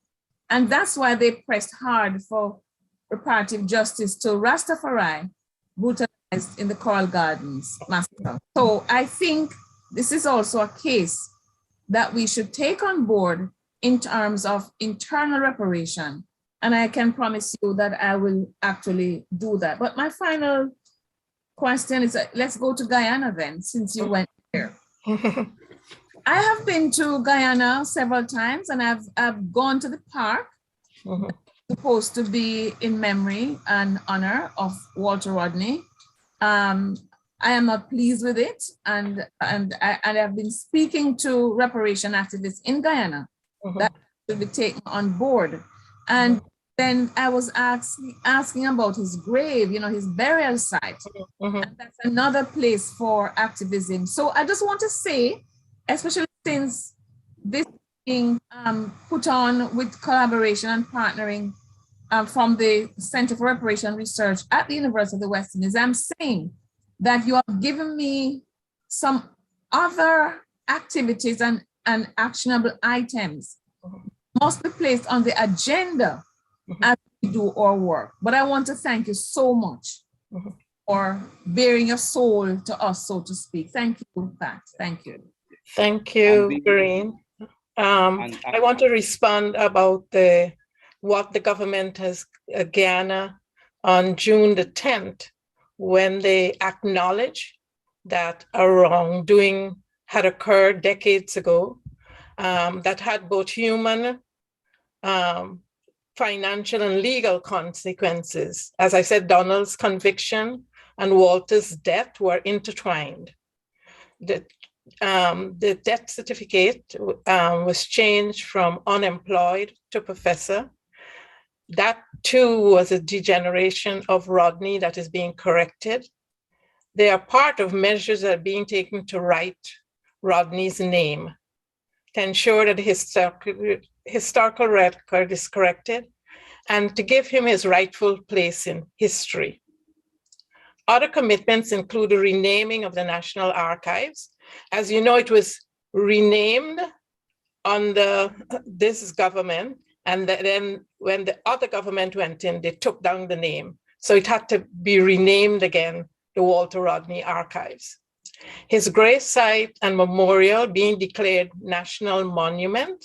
And that's why they pressed hard for reparative justice to Rastafari, brutalized in the Coral Gardens massacre. So I think this is also a case that we should take on board in terms of internal reparation. And I can promise you that I will actually do that. But my final question is, let's go to Guyana then, since you went there. I have been to Guyana several times, and I've gone to the park, supposed to be in memory and honor of Walter Rodney. I am not pleased with it, and I have been speaking to reparation activists in Guyana that should be taken on board. And then I was asking about his grave, you know, his burial site. And that's another place for activism. So I just want to say, especially since this is being put on with collaboration and partnering from the Center for Reparation Research at the University of the West Indies, I'm saying that you have given me some other activities and actionable items must be placed on the agenda as we do our work. But I want to thank you so much for bearing your soul to us, so to speak. Thank you, Pat. Thank you. Thank you, Green. I want to respond about what the government has Guyana on June the 10th, when they acknowledged that a wrongdoing had occurred decades ago that had both human, financial, and legal consequences. As I said, Donald's conviction and Walter's death were intertwined. The death certificate was changed from unemployed to professor. That too was a degeneration of Rodney that is being corrected. They are part of measures that are being taken to right Rodney's name, to ensure that the historical record is corrected, and to give him his rightful place in history. Other commitments include the renaming of the National Archives. As you know, it was renamed under this government, and then when the other government went in, they took down the name. So it had to be renamed again, the Walter Rodney Archives. His grave site and memorial being declared national monument,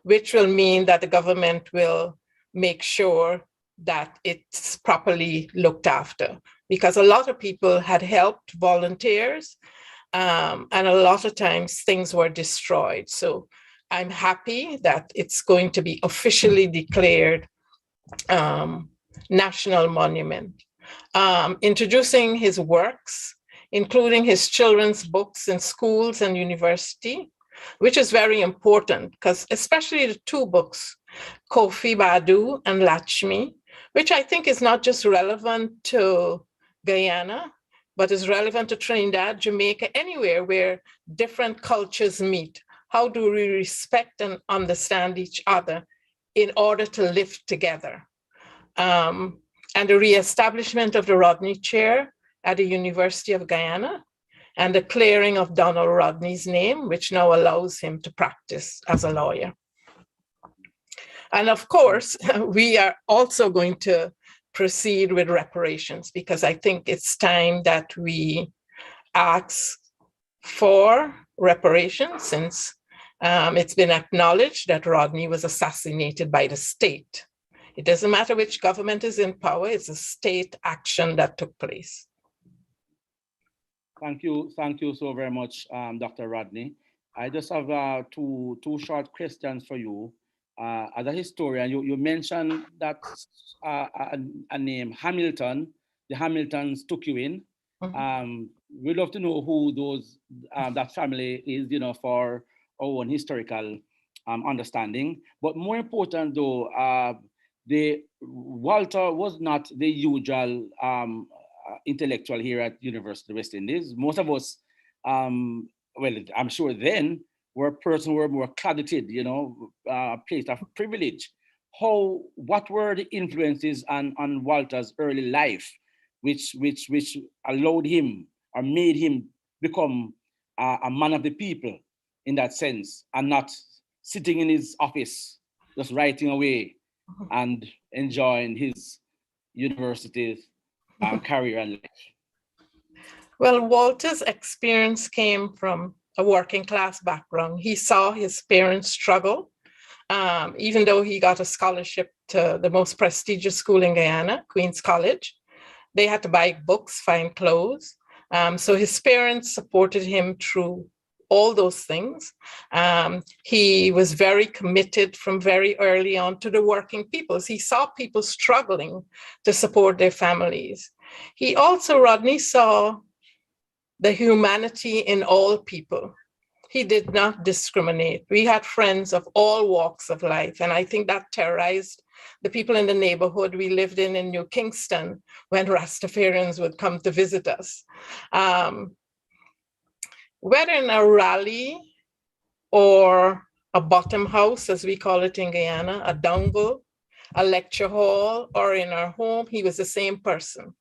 which will mean that the government will make sure that it's properly looked after, because a lot of people had helped, volunteers, and a lot of times things were destroyed. So I'm happy that it's going to be officially declared national monument. Introducing his works, including his children's books in schools and university, which is very important, because especially the two books, Kofi Badu and Lakshmi, which I think is not just relevant to Guyana, but is relevant to Trinidad, Jamaica, anywhere where different cultures meet. How do we respect and understand each other in order to live together? And the reestablishment of the Rodney Chair at the University of Guyana, and the clearing of Donald Rodney's name, which now allows him to practice as a lawyer. And of course, we are also going to proceed with reparations, because I think it's time that we ask for reparations, since it's been acknowledged that Rodney was assassinated by the state. It doesn't matter which government is in power, it's a state action that took place. Thank you so very much, Dr. Rodney. I just have two short questions for you. As a historian, you mentioned that a name, Hamilton, the Hamiltons took you in. Mm-hmm. We'd love to know who those that family is, for our own historical understanding. But more important though, Walter was not the usual intellectual here at University of West Indies. Most of us, well, I'm sure then, were a person who were more credited, a place of privilege. What were the influences on Walter's early life, which allowed him or made him become a man of the people in that sense, and not sitting in his office, just writing away and enjoying his university career and life? Well, Walter's experience came from a working class background. He saw his parents struggle, even though he got a scholarship to the most prestigious school in Guyana, Queen's College. They had to buy books, find clothes. So his parents supported him through all those things. He was very committed from very early on to the working people. He saw people struggling to support their families. He also, Rodney, saw the humanity in all people. He did not discriminate. We had friends of all walks of life, and I think that terrorized the people in the neighborhood we lived in New Kingston when Rastafarians would come to visit us. Whether in a rally or a bottom house, as we call it in Guyana, a dongle, a lecture hall, or in our home, he was the same person.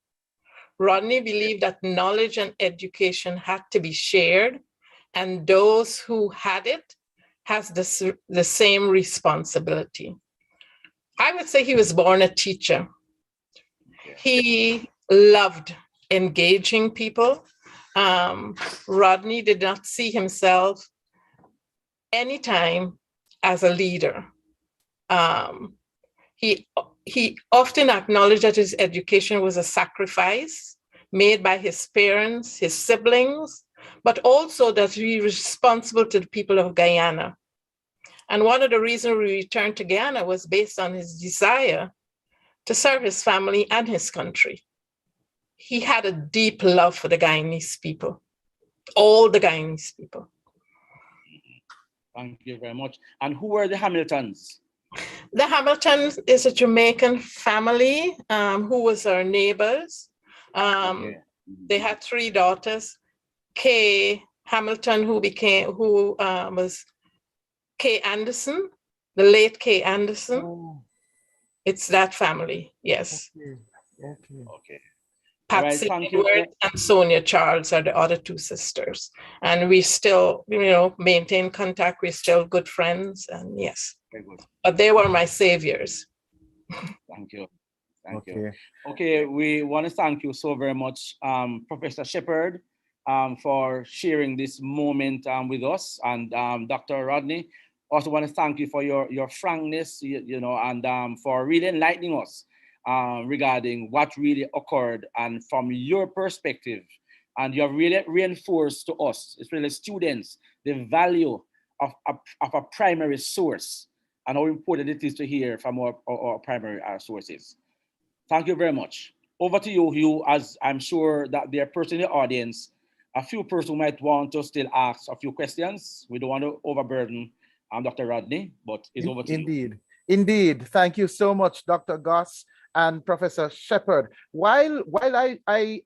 Rodney believed that knowledge and education had to be shared, and those who had it has the same responsibility. I would say he was born a teacher. He loved engaging people. Rodney did not see himself anytime as a leader. He often acknowledged that his education was a sacrifice made by his parents, his siblings, but also that he was responsible to the people of Guyana. And one of the reasons we returned to Guyana was based on his desire to serve his family and his country. He had a deep love for the Guyanese people, all the Guyanese people. Thank you very much. And who were the Hamiltons? The Hamiltons is a Jamaican family who was our neighbors. They had 3 daughters. Kay Hamilton, who was Kay Anderson, the late Kay Anderson. Oh, It's that family, yes. Okay. Patsy All right, thank you. Edward and Sonia Charles are the other 2 sisters. And we still, maintain contact. We're still good friends, and yes. Very good. But they were my saviors. Thank you. Thank you. Okay, we want to thank you so very much, Professor Shepherd, for sharing this moment with us, and Dr. Rodney. Also want to thank you for your frankness, and for really enlightening us regarding what really occurred, and from your perspective, and you have really reinforced to us, especially students, the value of a primary source and how important it is to hear from our primary sources. Thank you very much. Over to you, Hugh, as I'm sure that there are persons in the audience, a few persons who might want to still ask a few questions. We don't want to overburden Dr. Rodney, but it's over to you. Indeed. Thank you so much, Dr. Goss and Professor Shepherd. While I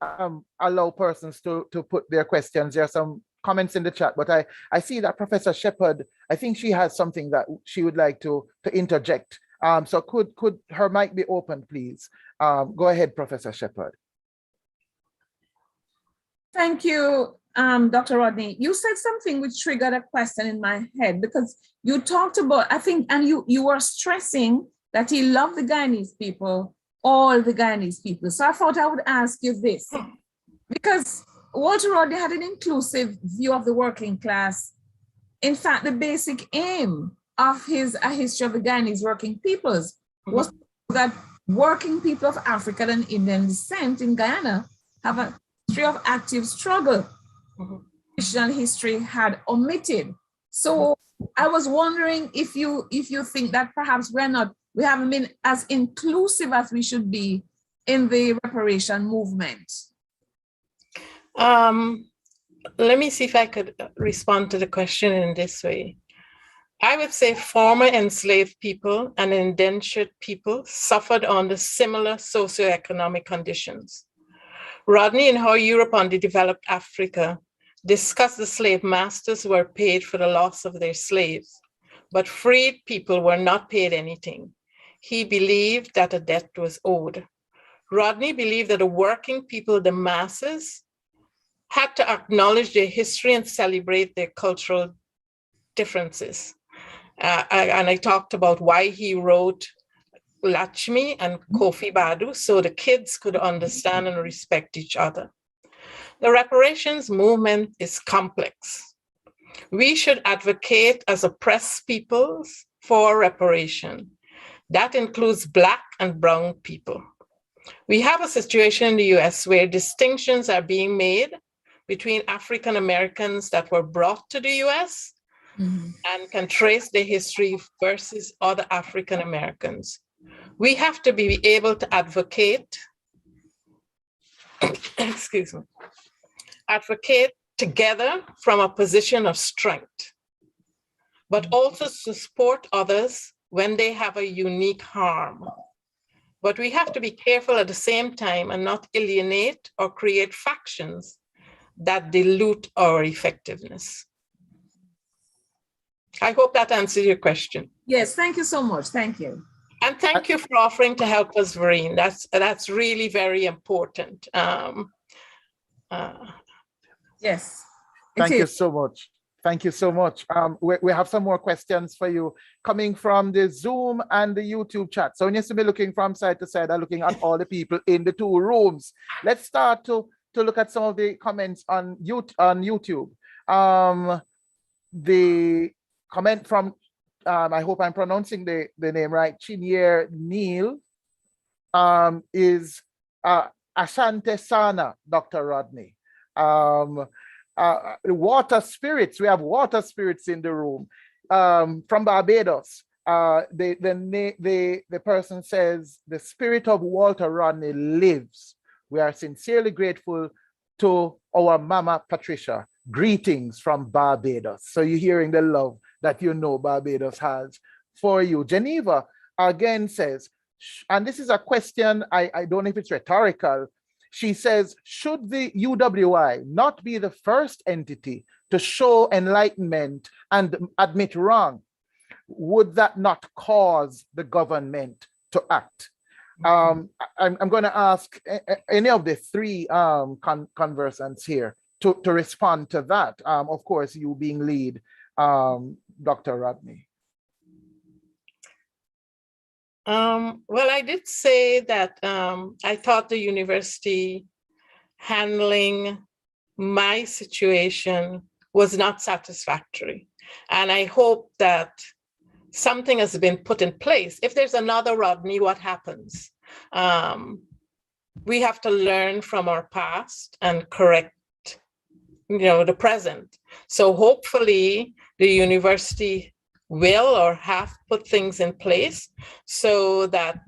allow persons to put their questions, there are some comments in the chat, but I see that Professor Shepherd, I think she has something that she would like to interject. So could her mic be open, please? Go ahead, Professor Shepherd. Thank you, Dr. Rodney. You said something which triggered a question in my head, because you talked about, I think, and you were stressing that he loved the Guyanese people, all the Guyanese people. So I thought I would ask you this, because Walter Rodney had an inclusive view of the working class. In fact, the basic aim of his A History of the Guyanese Working Peoples was that working people of African and Indian descent in Guyana have a history of active struggle. Traditional history had omitted. So I was wondering if you think that perhaps we haven't been as inclusive as we should be in the reparation movement. Let me see if I could respond to the question in this way. I would say former enslaved people and indentured people suffered under similar socioeconomic conditions. Rodney in How Europe Underdeveloped Africa discussed the slave masters who were paid for the loss of their slaves, but freed people were not paid anything. He believed that a debt was owed. Rodney believed that the working people, the masses, had to acknowledge their history and celebrate their cultural differences. And I talked about why he wrote Lakshmi and Kofi Badu, so the kids could understand and respect each other. The reparations movement is complex. We should advocate as oppressed peoples for reparation. That includes Black and Brown people. We have a situation in the US where distinctions are being made between African Americans that were brought to the US and can trace their history versus other African Americans. We have to be able to advocate, advocate together from a position of strength, but also to support others when they have a unique harm. But we have to be careful at the same time and not alienate or create factions that dilute our effectiveness. I hope that answers your question. Yes, thank you so much. Thank you. And thank you for offering to help us, Vereen. That's really very important. Yes. Thank you so much. Thank you so much. We have some more questions for you coming from the Zoom and the YouTube chat. So you need to be looking from side to side and looking at all the people in the 2 rooms. Let's start to to look at some of the comments on YouTube. The comment from, I hope I'm pronouncing the name right, Chinyer Neil, is Asante Sana, Dr. Rodney. Water spirits, we have water spirits in the room. From Barbados, the person says, the spirit of Walter Rodney lives. We are sincerely grateful to our Mama Patricia. Greetings from Barbados. So you're hearing the love that you know Barbados has for you. Geneva again says, and this is a question, I don't know if it's rhetorical. She says, should the UWI not be the first entity to show enlightenment and admit wrong? Would that not cause the government to act? I'm going to ask any of the three conversants here to respond to that. Of course, you being lead, Dr. Rodney. Well, I did say that I thought the university handling my situation was not satisfactory. And I hope that something has been put in place. If there's another Rodney, what happens? We have to learn from our past and correct, the present. So hopefully the university will or have put things in place so that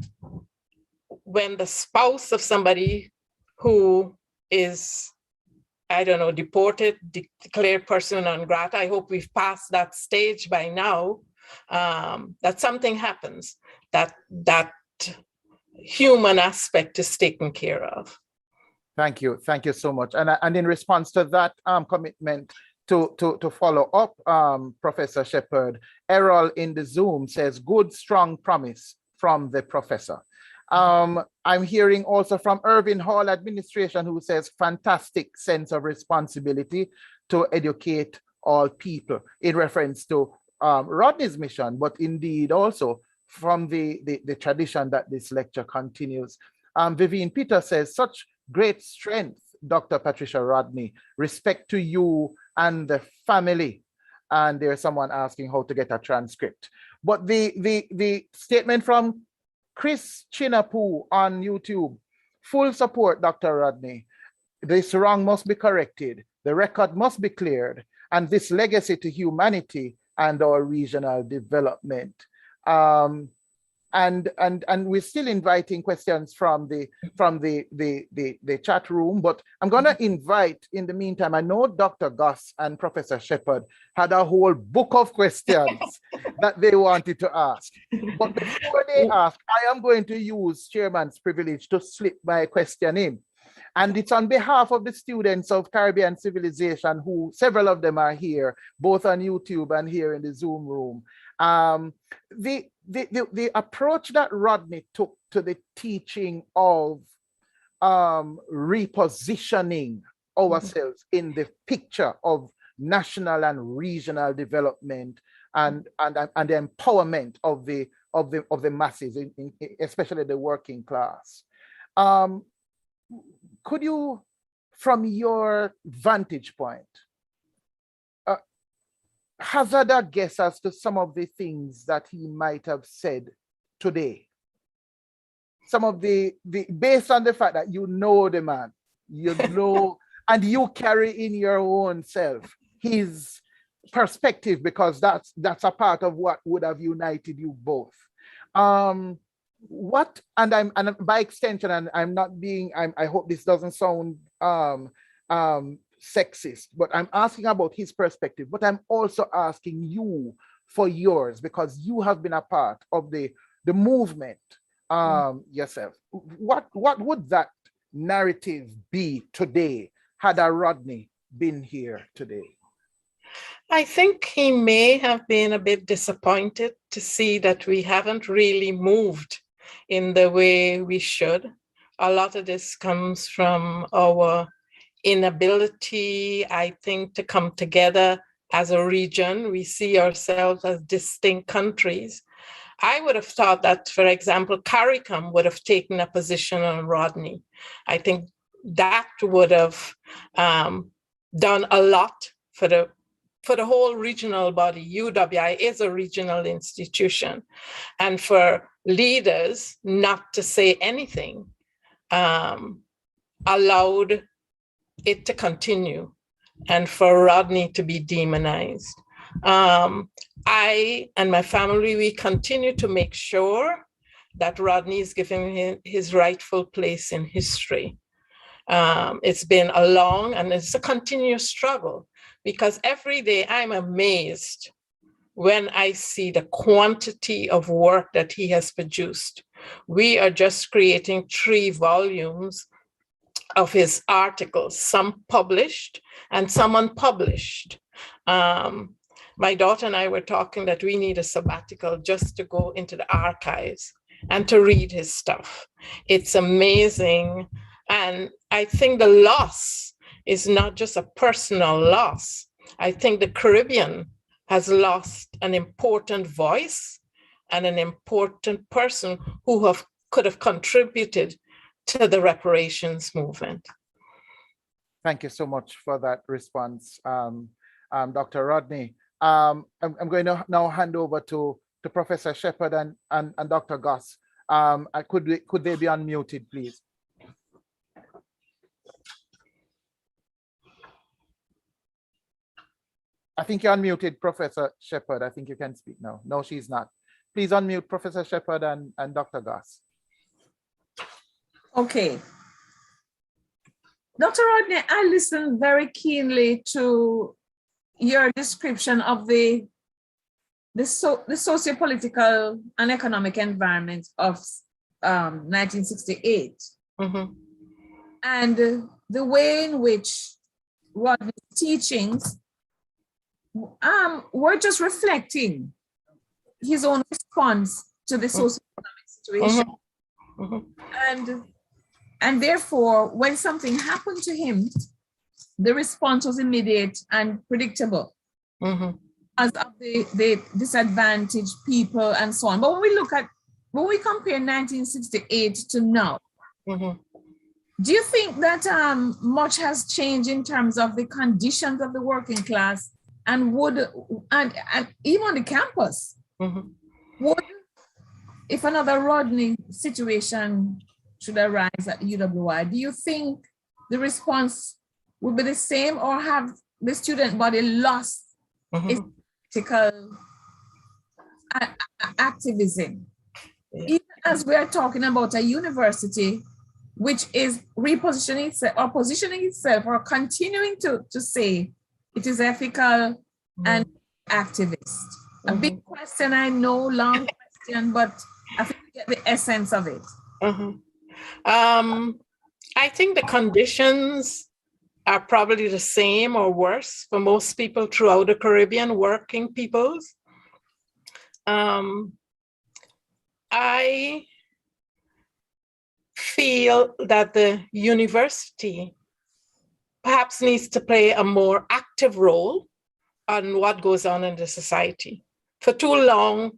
when the spouse of somebody who is, I don't know, deported, declared persona non grata, I hope we've passed that stage by now, that something happens, that human aspect is taken care of. Thank you so much. And in response to that commitment to follow up, Professor Shepherd, Errol in the Zoom says, good, strong promise from the professor. I'm hearing also from Irving Hall administration, who says, fantastic sense of responsibility to educate all people, in reference to Rodney's mission, but indeed also from the tradition that this lecture continues. Vivian Peter says, such great strength, Dr. Patricia Rodney, respect to you and the family. And there's someone asking how to get a transcript. But the statement from Chris Chinapu on YouTube, full support, Dr. Rodney. This wrong must be corrected. The record must be cleared. And this legacy to humanity and our regional development. And we're still inviting questions from the chat room, but I'm going to invite, in the meantime, I know Dr. Goss and Professor Shepherd had a whole book of questions that they wanted to ask. But before they ask, I am going to use Chairman's privilege to slip my question in. And it's on behalf of the students of Caribbean Civilization, who several of them are here, both on YouTube and here in the Zoom room. The approach that Rodney took to the teaching of repositioning ourselves in the picture of national and regional development and the empowerment of the masses, especially the working class. Could you, from your vantage point, hazard a guess as to some of the things that he might have said today? Some of the based on the fact that you know the man, you know, and you carry in your own self his perspective, because that's a part of what would have united you both. What, and by extension, and I'm not being, I hope this doesn't sound sexist, but I'm asking about his perspective, but I'm also asking you for yours, because you have been a part of the movement yourself. What would that narrative be today had a Rodney been here today? I think he may have been a bit disappointed to see that we haven't really moved in the way we should. A lot of this comes from our inability, I think, to come together as a region. We see ourselves as distinct countries. I would have thought that, for example, CARICOM would have taken a position on Rodney. I think that would have done a lot for the whole regional body. UWI is a regional institution, and for leaders not to say anything allowed it to continue, and for Rodney to be demonized. I and my family, we continue to make sure that Rodney is given him his rightful place in history. It's been a long and it's a continuous struggle, because every day I'm amazed when I see the quantity of work that he has produced. We are just creating 3 volumes of his articles, some published and some unpublished. My daughter and I were talking that we need a sabbatical just to go into the archives and to read his stuff. It's amazing. And I think the loss is not just a personal loss. I think the Caribbean has lost an important voice and an important person who could have contributed to the reparations movement. Thank you so much for that response, Dr. Rodney. I'm going to now hand over to Professor Shepherd and Dr. Goss. Could they be unmuted, please? I think you're unmuted, Professor Shepherd. I think you can speak now. No, she's not. Please unmute Professor Shepherd and Dr. Goss. Okay. Dr. Rodney, I listened very keenly to your description of the socio-political and economic environment of 1968. Mm-hmm. And the way in which Rodney's teachings were just reflecting his own response to the socio-economic situation. Mm-hmm. And therefore, when something happened to him, the response was immediate and predictable, as of the disadvantaged people and so on. But when we compare 1968 to now, do you think that much has changed in terms of the conditions of the working class and even on the campus? Would, if another Rodney situation should arise at UWI, do you think the response would be the same, or have the student body lost its political activism? Even as we are talking about a university which is repositioning itself or positioning itself or continuing to say it is ethical and activist. A big question, I know, long question, but I think we get the essence of it. I think the conditions are probably the same or worse for most people throughout the Caribbean, working peoples. I feel that the university perhaps needs to play a more active role on what goes on in the society. For too long,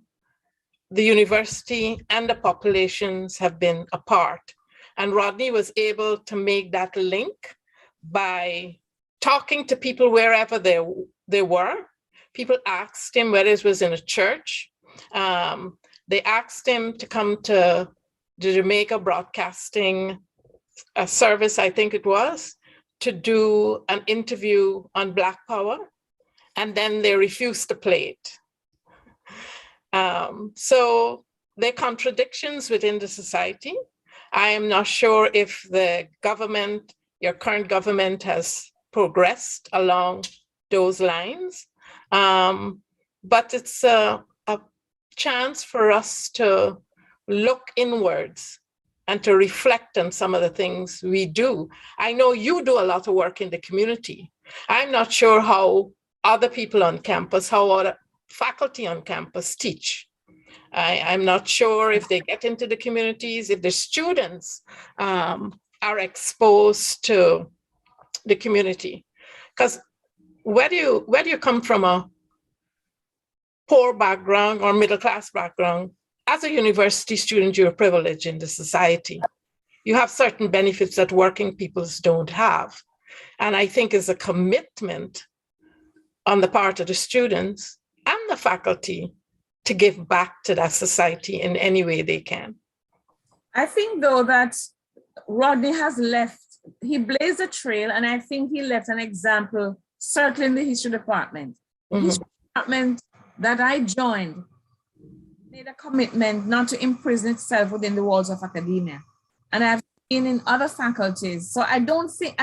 the university and the populations have been apart. And Rodney was able to make that link by talking to people wherever they were. People asked him whether it was in a church. They asked him to come to the Jamaica broadcasting service, I think it was, to do an interview on Black Power. And then they refused to play it. So there are contradictions within the society. I am not sure if the government, your current government, has progressed along those lines. But it's a chance for us to look inwards and to reflect on some of the things we do. I know you do a lot of work in the community. I'm not sure how other people on campus, how other faculty on campus teach. I'm not sure if they get into the communities, if the students are exposed to the community. Because whether you come from a poor background or middle class background, as a university student, you're privileged in the society. you have certain benefits that working peoples don't have. And I think it's a commitment on the part of the students and the faculty to give back to that society in any way they can. I think though that Rodney has left, he blazed a trail, and I think he left an example, certainly in the history department. The history department that I joined made a commitment not to imprison itself within the walls of academia. And I've seen in other faculties. So I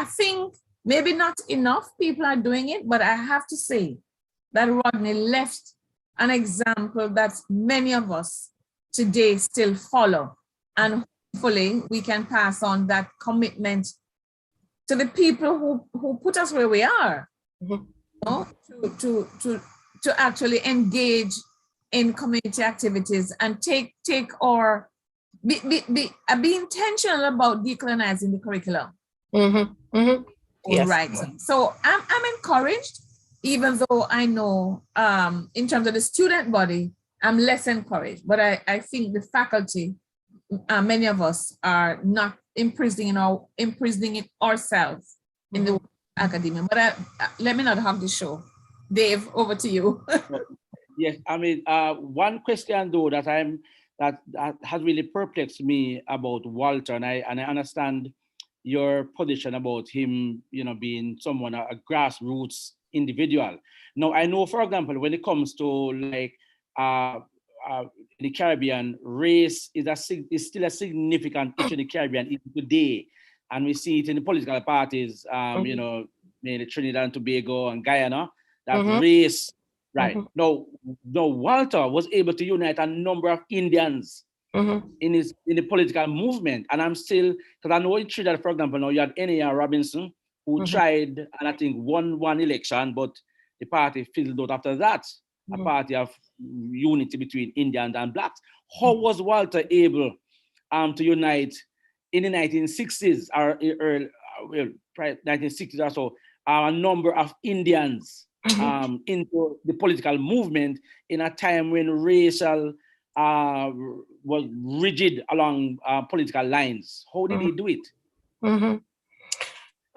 think maybe not enough people are doing it, but I have to say that Rodney left an example that many of us today still follow. And hopefully we can pass on that commitment to the people who put us where we are, you know, to actually engage in community activities and take or be intentional about decolonizing the curriculum. Yes. Right. So I'm encouraged, even though I know in terms of the student body, I'm less encouraged, but I think the faculty, many of us are not imprisoning ourselves in the academia. But let me not have the show. Dave, over to you. Yes, I mean, one question though that has really perplexed me about Walter, and I understand your position about him, you know, being someone, a grassroots individual. Now, I know, for example, when it comes to like the Caribbean, race is still a significant issue in the Caribbean even today, and we see it in the political parties, you know, mainly Trinidad and Tobago and Guyana, that race. Right. Now, Walter was able to unite a number of Indians in the political movement. And I'm still, because I know in Trinidad, for example, now you had N.A.R. Robinson, who tried, and I think won one election, but the party fizzled out after that, a party of unity between Indians and Blacks. How was Walter able to unite in the 1960s, or early, 1960s or so, a number of Indians into the political movement in a time when racial was rigid along political lines? How did he do it?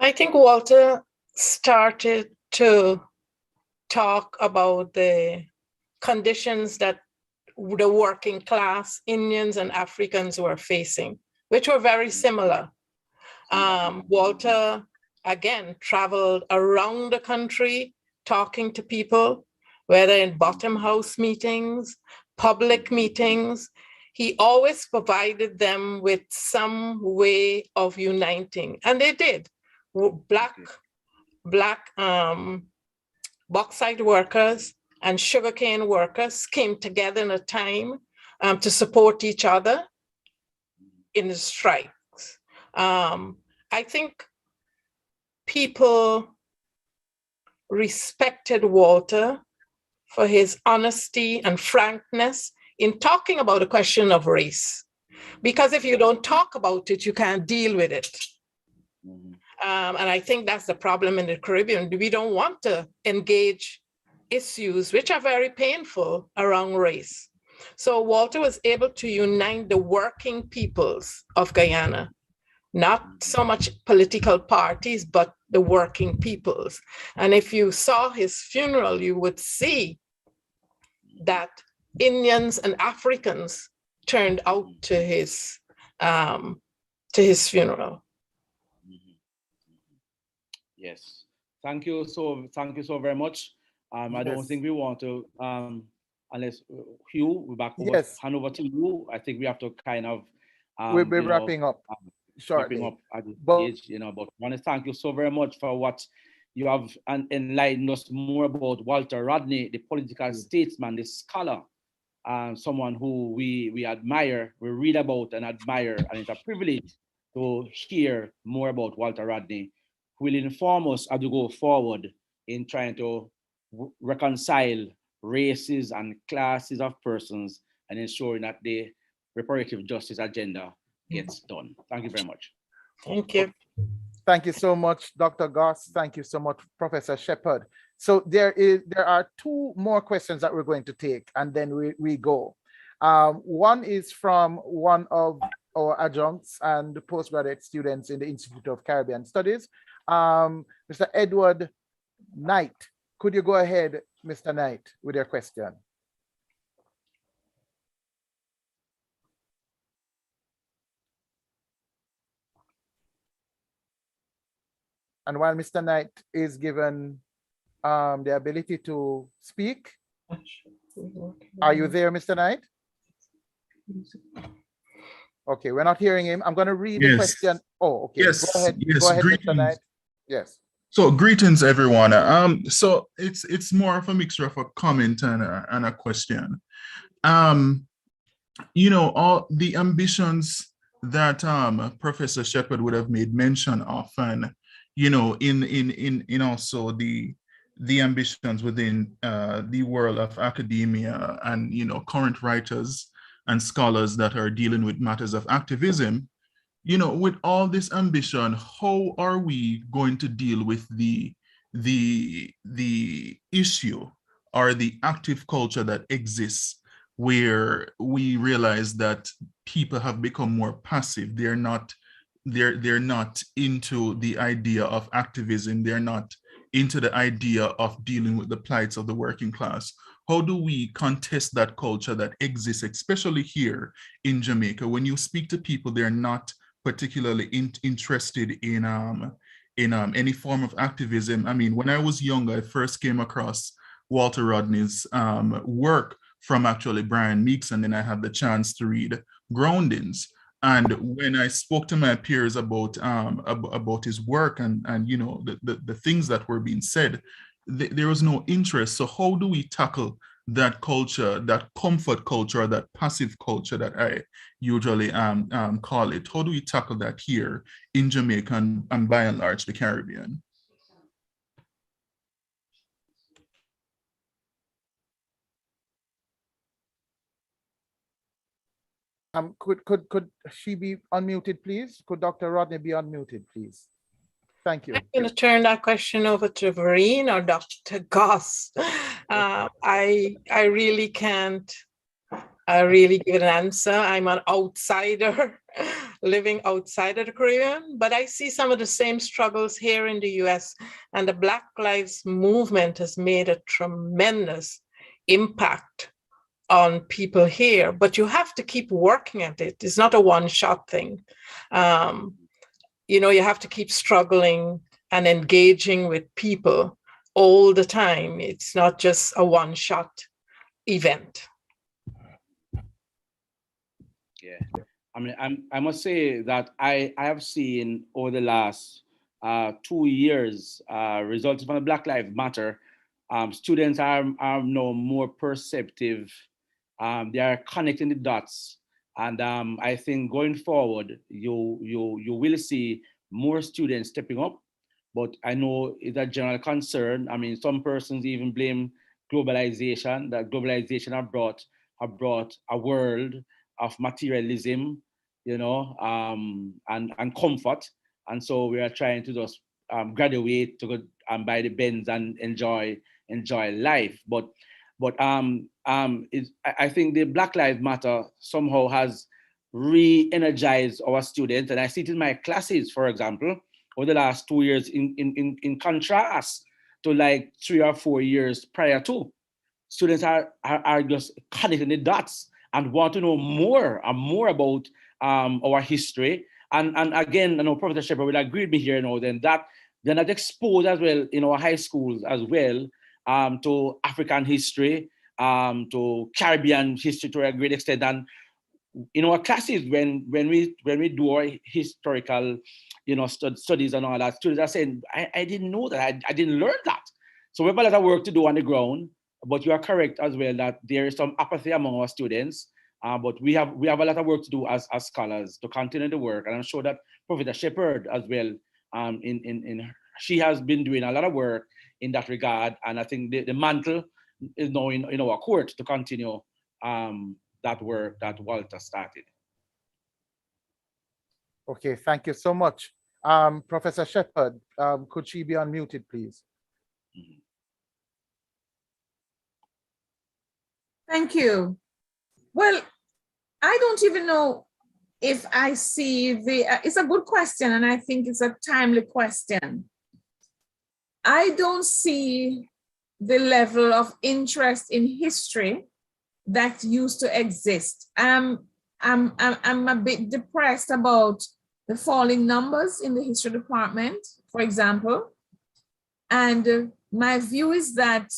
I think Walter started to talk about the conditions that the working class Indians and Africans were facing, which were very similar. Walter, again, traveled around the country talking to people, whether in bottom house meetings, public meetings. He always provided them with some way of uniting, and they did. Black bauxite workers and sugarcane workers came together in a time to support each other in the strikes. I think people respected Walter for his honesty and frankness in talking about the question of race. Because if you don't talk about it, you can't deal with it. And I think that's the problem in the Caribbean. We don't want to engage issues which are very painful around race. So Walter was able to unite the working peoples of Guyana, not so much political parties, but the working peoples. And if you saw his funeral, you would see that Indians and Africans turned out to his funeral. Yes, thank you so very much. I don't think we want to, unless Hugh, we're back over, hand over to you. I think we have to kind of we'll be wrapping up shortly. Wrapping up at this stage, you know, but I want to thank you so very much for what you have enlightened us more about Walter Rodney, the political statesman, the scholar, someone who we admire, we read about and admire, and it's a privilege to hear more about Walter Rodney, who will inform us as we go forward in trying to reconcile races and classes of persons and ensuring that the reparative justice agenda gets done. Thank you very much. Thank you. Thank you so much, Dr. Goss. Thank you so much, Professor Shepard. So there are two more questions that we're going to take, and then we go. One is from one of our adjuncts and postgraduate students in the Institute of Caribbean Studies. Mr. Edward Knight, could you go ahead, Mr. Knight, with your question? And while Mr. Knight is given the ability to speak, are you there, Mr. Knight? Okay, we're not hearing him. I'm going to read the question. Oh, okay. Yes. Go ahead. Yes. Go ahead, Greetings. Mr. Knight. Yes. So greetings, everyone. So it's more of a mixture of a comment and a question. You know, all the ambitions that Professor Shepherd would have made mention of, and you know, in also the ambitions within the world of academia, and you know, current writers and scholars that are dealing with matters of activism. You know, with all this ambition, how are we going to deal with the issue or the active culture that exists, where we realize that people have become more passive? They're not into the idea of activism. They're not into the idea of dealing with the plights of the working class. How do we contest that culture that exists, especially here in Jamaica? When you speak to people, they're not particularly interested in any form of activism. I mean, when I was younger, I first came across Walter Rodney's work from actually Brian Meeks, and then I had the chance to read Groundings. And when I spoke to my peers about his work and you know the things that were being said, there was no interest. So how do we tackle that culture, that comfort culture, that passive culture that I usually call it? How do we tackle that here in Jamaica and by and large the Caribbean? Could she be unmuted, please? Could Dr. Rodney be unmuted, please? Thank you. I'm going to turn that question over to Vereen or Dr. Goss. I really can't really give an answer. I'm an outsider living outside of the Caribbean, but I see some of the same struggles here in the US, and the Black Lives Movement has made a tremendous impact on people here, but you have to keep working at it. It's not a one-shot thing. You know, you have to keep struggling and engaging with people all the time. It's not just a one-shot event. Yeah, I mean, I must say that I have seen over the last 2 years, resulting from the Black Lives Matter, students are now more perceptive. They are connecting the dots, and I think going forward, you will see more students stepping up. But I know it's a general concern. I mean, some persons even blame globalization. That globalization have brought a world of materialism, you know, and comfort. And so we are trying to just graduate to go and buy the Benz and enjoy life. But I think the Black Lives Matter somehow has re-energized our students, and I see it in my classes, for example, over the last 2 years, in contrast to like 3 or 4 years prior to. Students are just connecting the dots and want to know more and more about our history. And again, I know Professor Shepherd will agree with me here, you know, then that they're not exposed as well in our high schools as well to African history, to Caribbean history to a great extent. And in our classes, when we do our historical, you know, studies and all that, students are saying, I didn't know that, I didn't learn that. So we have a lot of work to do on the ground. But you are correct as well that there is some apathy among our students. But we have a lot of work to do as scholars to continue the work. And I'm sure that Professor Shepherd as well, she has been doing a lot of work in that regard. And I think the mantle is now in our court to continue that work that Walter started. Okay, thank you so much. Professor Shepherd, could she be unmuted, please? Thank you. Well, I don't even know if I see it's a good question, and I think it's a timely question. I don't see the level of interest in history that used to exist. I'm a bit depressed about the falling numbers in the history department, for example. And my view is that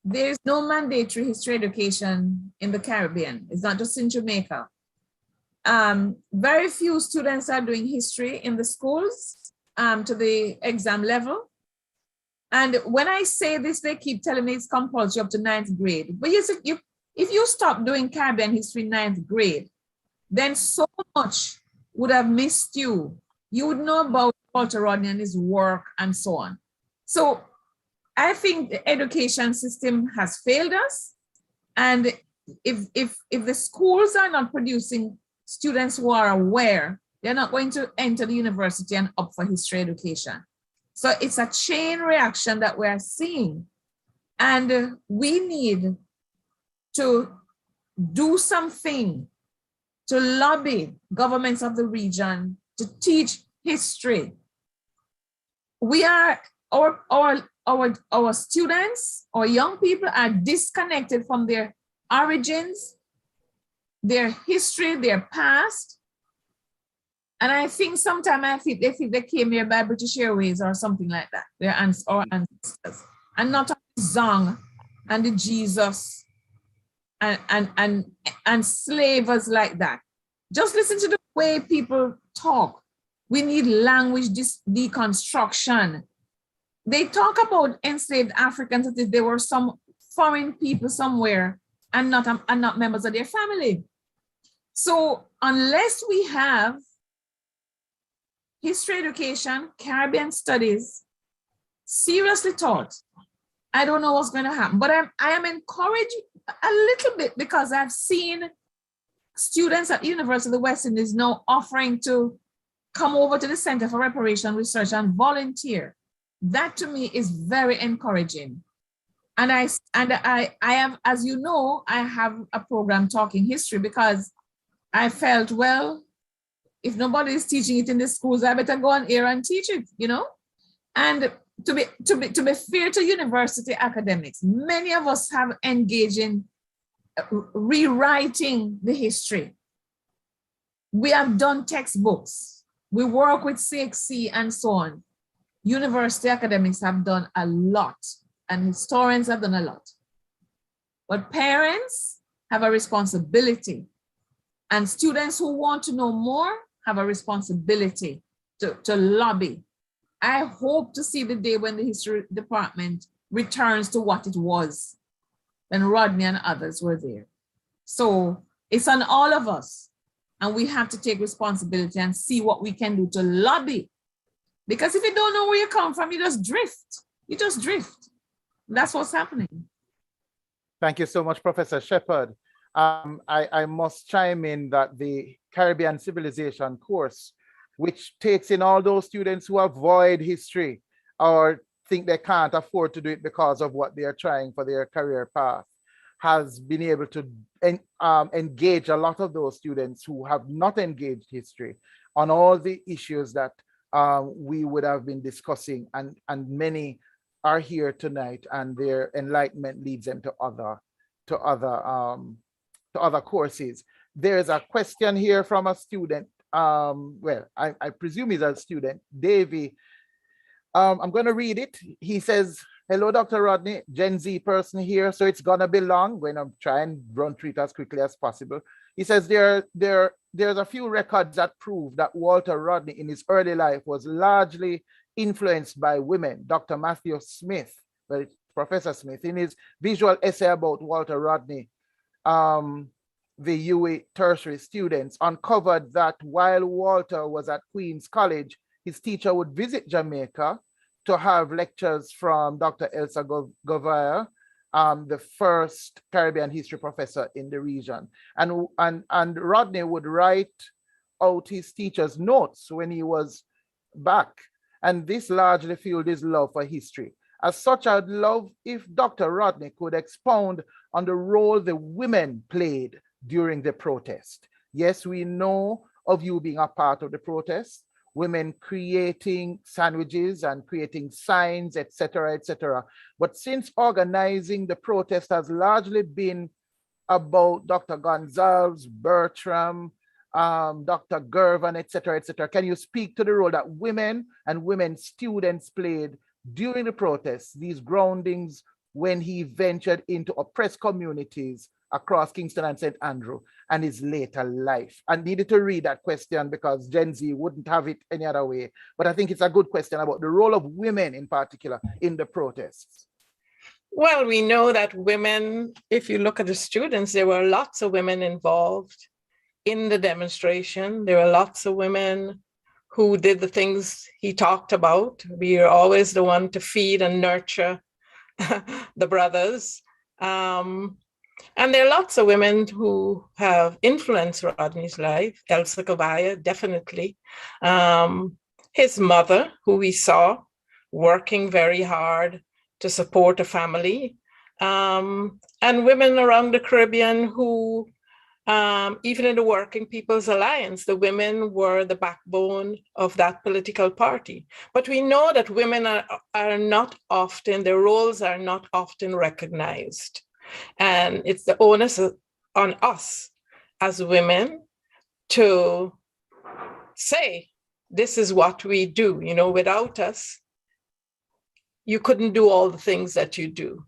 there is no mandatory history education in the Caribbean. It's not just in Jamaica. Very few students are doing history in the schools to the exam level. And when I say this, they keep telling me it's compulsory up to 9th grade. But if you stop doing Caribbean history in 9th grade, then so much would have missed you. You would know about Walter Rodney and his work and so on. So I think the education system has failed us. And if the schools are not producing students who are aware, they're not going to enter the university and opt for history education. So it's a chain reaction that we're seeing. And we need to do something to lobby governments of the region to teach history. We are, our students, our young people are disconnected from their origins, their history, their past. And I think sometimes they think they came here by British Airways or something like that, our ancestors, and not the Zong and the Jesus and slavers like that. Just listen to the way people talk. We need language deconstruction. They talk about enslaved Africans as if they were some foreign people somewhere and not members of their family. So unless we have history education, Caribbean studies seriously taught, I don't know what's going to happen. But I am encouraged a little bit because I've seen students at the University of the West Indies now offering to come over to the Center for Reparation Research and volunteer. That to me is very encouraging. And I have, as you know, I have a program talking history because I felt, well, if nobody is teaching it in the schools, I better go on air and teach it, you know? And to be fair to university academics, many of us have engaged in rewriting the history. We have done textbooks. We work with CXC and so on. University academics have done a lot and historians have done a lot. But parents have a responsibility, and students who want to know more have a responsibility to lobby. I hope to see the day when the history department returns to what it was when Rodney and others were there. So it's on all of us, and we have to take responsibility and see what we can do to lobby. Because if you don't know where you come from, you just drift. You just drift. That's what's happening. Thank you so much, Professor Shepherd. I must chime in that the Caribbean Civilization course, which takes in all those students who avoid history or think they can't afford to do it because of what they are trying for their career path, has been able to engage a lot of those students who have not engaged history on all the issues that we would have been discussing, and many are here tonight, and their enlightenment leads them to other courses. There's a question here from a student. Well, I presume he's a student, Davy. I'm going to read it. He says, hello, Dr. Rodney, Gen Z person here. So it's going to be long. I'm going to try and run through it as quickly as possible. He says there's a few records that prove that Walter Rodney in his early life was largely influenced by women. Dr. Matthew Smith, well, Professor Smith, in his visual essay about Walter Rodney, the UWI tertiary students uncovered that while Walter was at Queen's College, his teacher would visit Jamaica to have lectures from Dr. Elsa Govaya, the first Caribbean history professor in the region. And Rodney would write out his teacher's notes when he was back. And this largely fueled his love for history. As such, I'd love if Dr. Rodney could expound on the role the women played during the protest. Yes, we know of you being a part of the protest, women creating sandwiches and creating signs, etc., etc. But since organizing the protest has largely been about Dr. Gonzalez, Bertram, Dr. Gervan, etc., etc., can you speak to the role that women and women students played during the protests, these groundings when he ventured into oppressed communities across Kingston and St. Andrew and his later life? I needed to read that question because Gen Z wouldn't have it any other way. But I think it's a good question about the role of women in particular in the protests. Well, we know that women, if you look at the students, there were lots of women involved in the demonstration. There were lots of women who did the things he talked about. We are always the one to feed and nurture the brothers. And there are lots of women who have influenced Rodney's life. Elsa Kavaya, definitely. His mother, who we saw working very hard to support a family. And women around the Caribbean who, even in the Working People's Alliance, the women were the backbone of that political party. But we know that women are not often, their roles are not often recognized. And it's the onus on us as women to say, this is what we do. You know, without us, you couldn't do all the things that you do.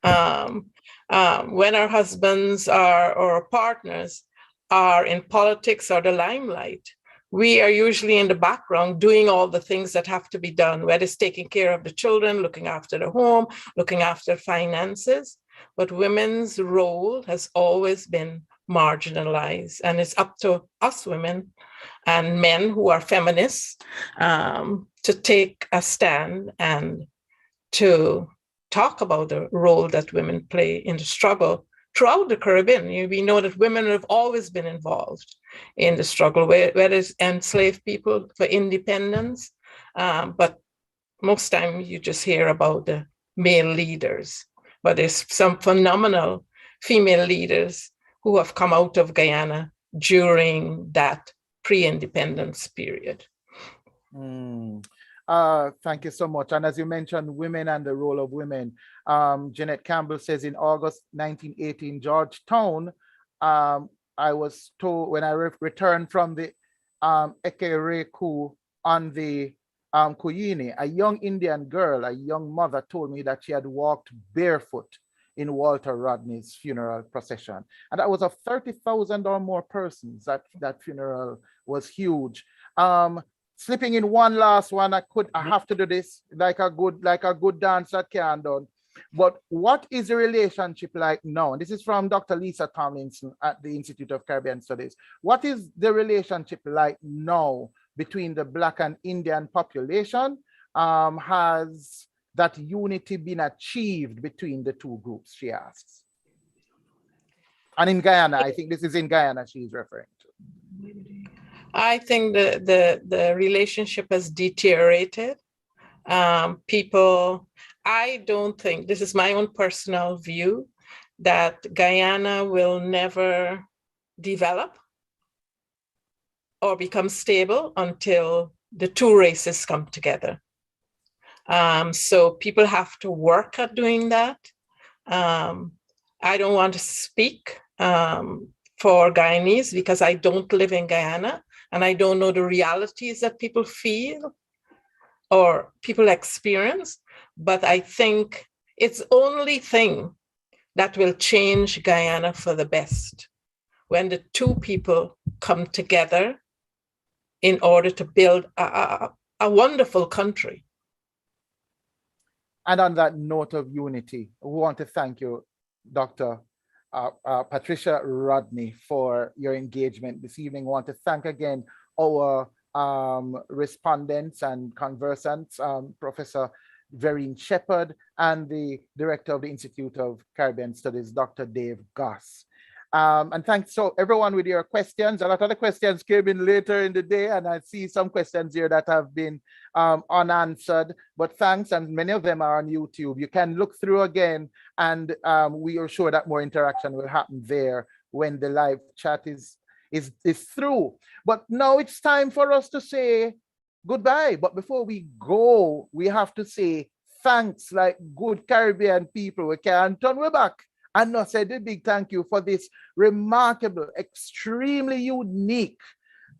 When our husbands or partners are in politics or the limelight, we are usually in the background doing all the things that have to be done, whether it's taking care of the children, looking after the home, looking after finances. But women's role has always been marginalized, and it's up to us women and men who are feminists to take a stand and to talk about the role that women play in the struggle throughout the Caribbean. We know that women have always been involved in the struggle, whether it's enslaved people for independence, but most time you just hear about the male leaders. But there's some phenomenal female leaders who have come out of Guyana during that pre-independence period. Thank you so much. And as you mentioned, women and the role of women, Jeanette Campbell says in August 1918, Georgetown, I was told when I returned from the Ekere coup on the Kuyini, a young Indian girl, a young mother told me that she had walked barefoot in Walter Rodney's funeral procession. And that was of 30,000 or more persons. That funeral was huge. Slipping in one last one, I have to do this like a good dancer can done. But what is the relationship like now? And this is from Dr. Lisa Tomlinson at the Institute of Caribbean Studies. What is the relationship like now between the Black and Indian population? Has that unity been achieved between the two groups, she asks. And in Guyana, I think this is in Guyana she's referring to. I think the relationship has deteriorated. I don't think, this is my own personal view, that Guyana will never develop or become stable until the two races come together. So people have to work at doing that. I don't want to speak for Guyanese because I don't live in Guyana and I don't know the realities that people feel or people experience, but I think it's the only thing that will change Guyana for the best when the two people come together in order to build a wonderful country. And on that note of unity, we want to thank you, Dr. Patricia Rodney, for your engagement this evening. We want to thank again our respondents and conversants, Professor Vereen Shepherd and the Director of the Institute of Caribbean Studies, Dr. Dave Goss. And thanks so everyone with your questions. A lot of the questions came in later in the day, and I see some questions here that have been unanswered, but thanks, and many of them are on YouTube. You can look through again, and we are sure that more interaction will happen there when the live chat is is through. But now it's time for us to say goodbye. But before we go, we have to say thanks like good Caribbean people. We can't turn we back and not say the big thank you for this remarkable, extremely unique.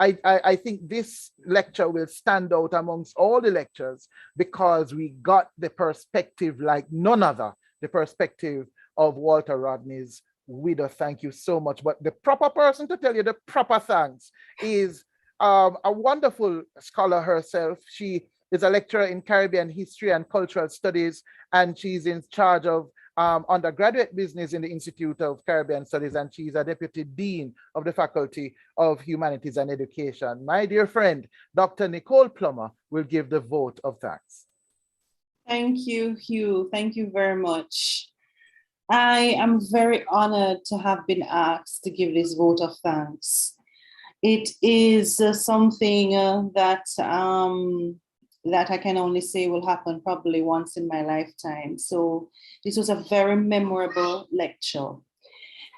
I think this lecture will stand out amongst all the lectures because we got the perspective like none other, the perspective of Walter Rodney's widow. Thank you so much. But the proper person to tell you the proper thanks is a wonderful scholar herself. She is a lecturer in Caribbean history and cultural studies, and she's in charge of undergraduate business in the Institute of Caribbean Studies, and she's a deputy dean of the Faculty of Humanities and Education. My dear friend, Dr. Nicole Plummer will give the vote of thanks. Thank you, Hugh. Thank you very much. I am very honored to have been asked to give this vote of thanks. It is something that I can only say will happen probably once in my lifetime. So this was a very memorable lecture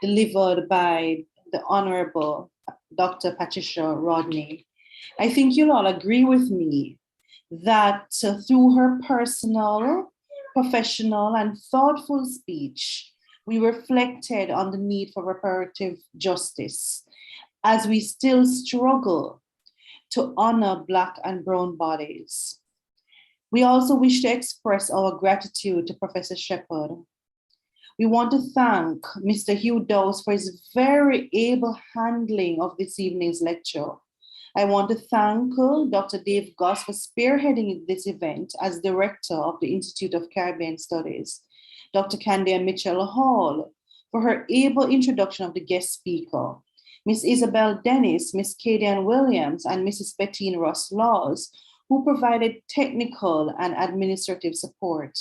delivered by the Honorable Dr. Patricia Roddy. I think you'll all agree with me that through her personal, professional, and thoughtful speech, we reflected on the need for reparative justice as we still struggle to honor Black and Brown bodies. We also wish to express our gratitude to Professor Shepherd. We want to thank Mr. Hugh Dowse for his very able handling of this evening's lecture. I want to thank Dr. Dave Goss for spearheading this event as director of the Institute of Caribbean Studies, Dr. Candia Mitchell Hall for her able introduction of the guest speaker, Miss Isabel Dennis, Miss Kadian Williams, and Mrs. Bettine Ross Laws, who provided technical and administrative support.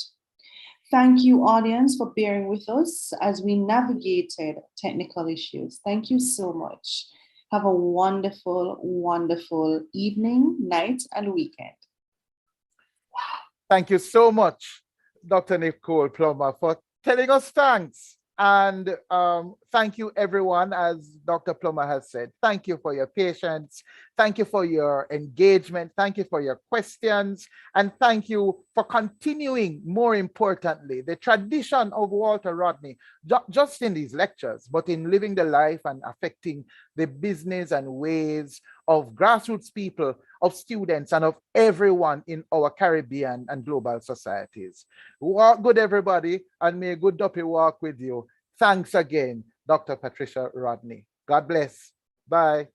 Thank you, audience, for bearing with us as we navigated technical issues. Thank you so much. Have a wonderful, wonderful evening, night, and weekend. Thank you so much, Dr. Nicole Plummer, for telling us thanks. And thank you, everyone, as Dr. Plummer has said. Thank you for your patience. Thank you for your engagement. Thank you for your questions. And thank you for continuing, more importantly, the tradition of Walter Rodney, just in these lectures, but in living the life and affecting the business and ways of grassroots people, of students, and of everyone in our Caribbean and global societies. Walk good, everybody, and may good Duppy walk with you. Thanks again, Dr. Patricia Rodney. God bless. Bye.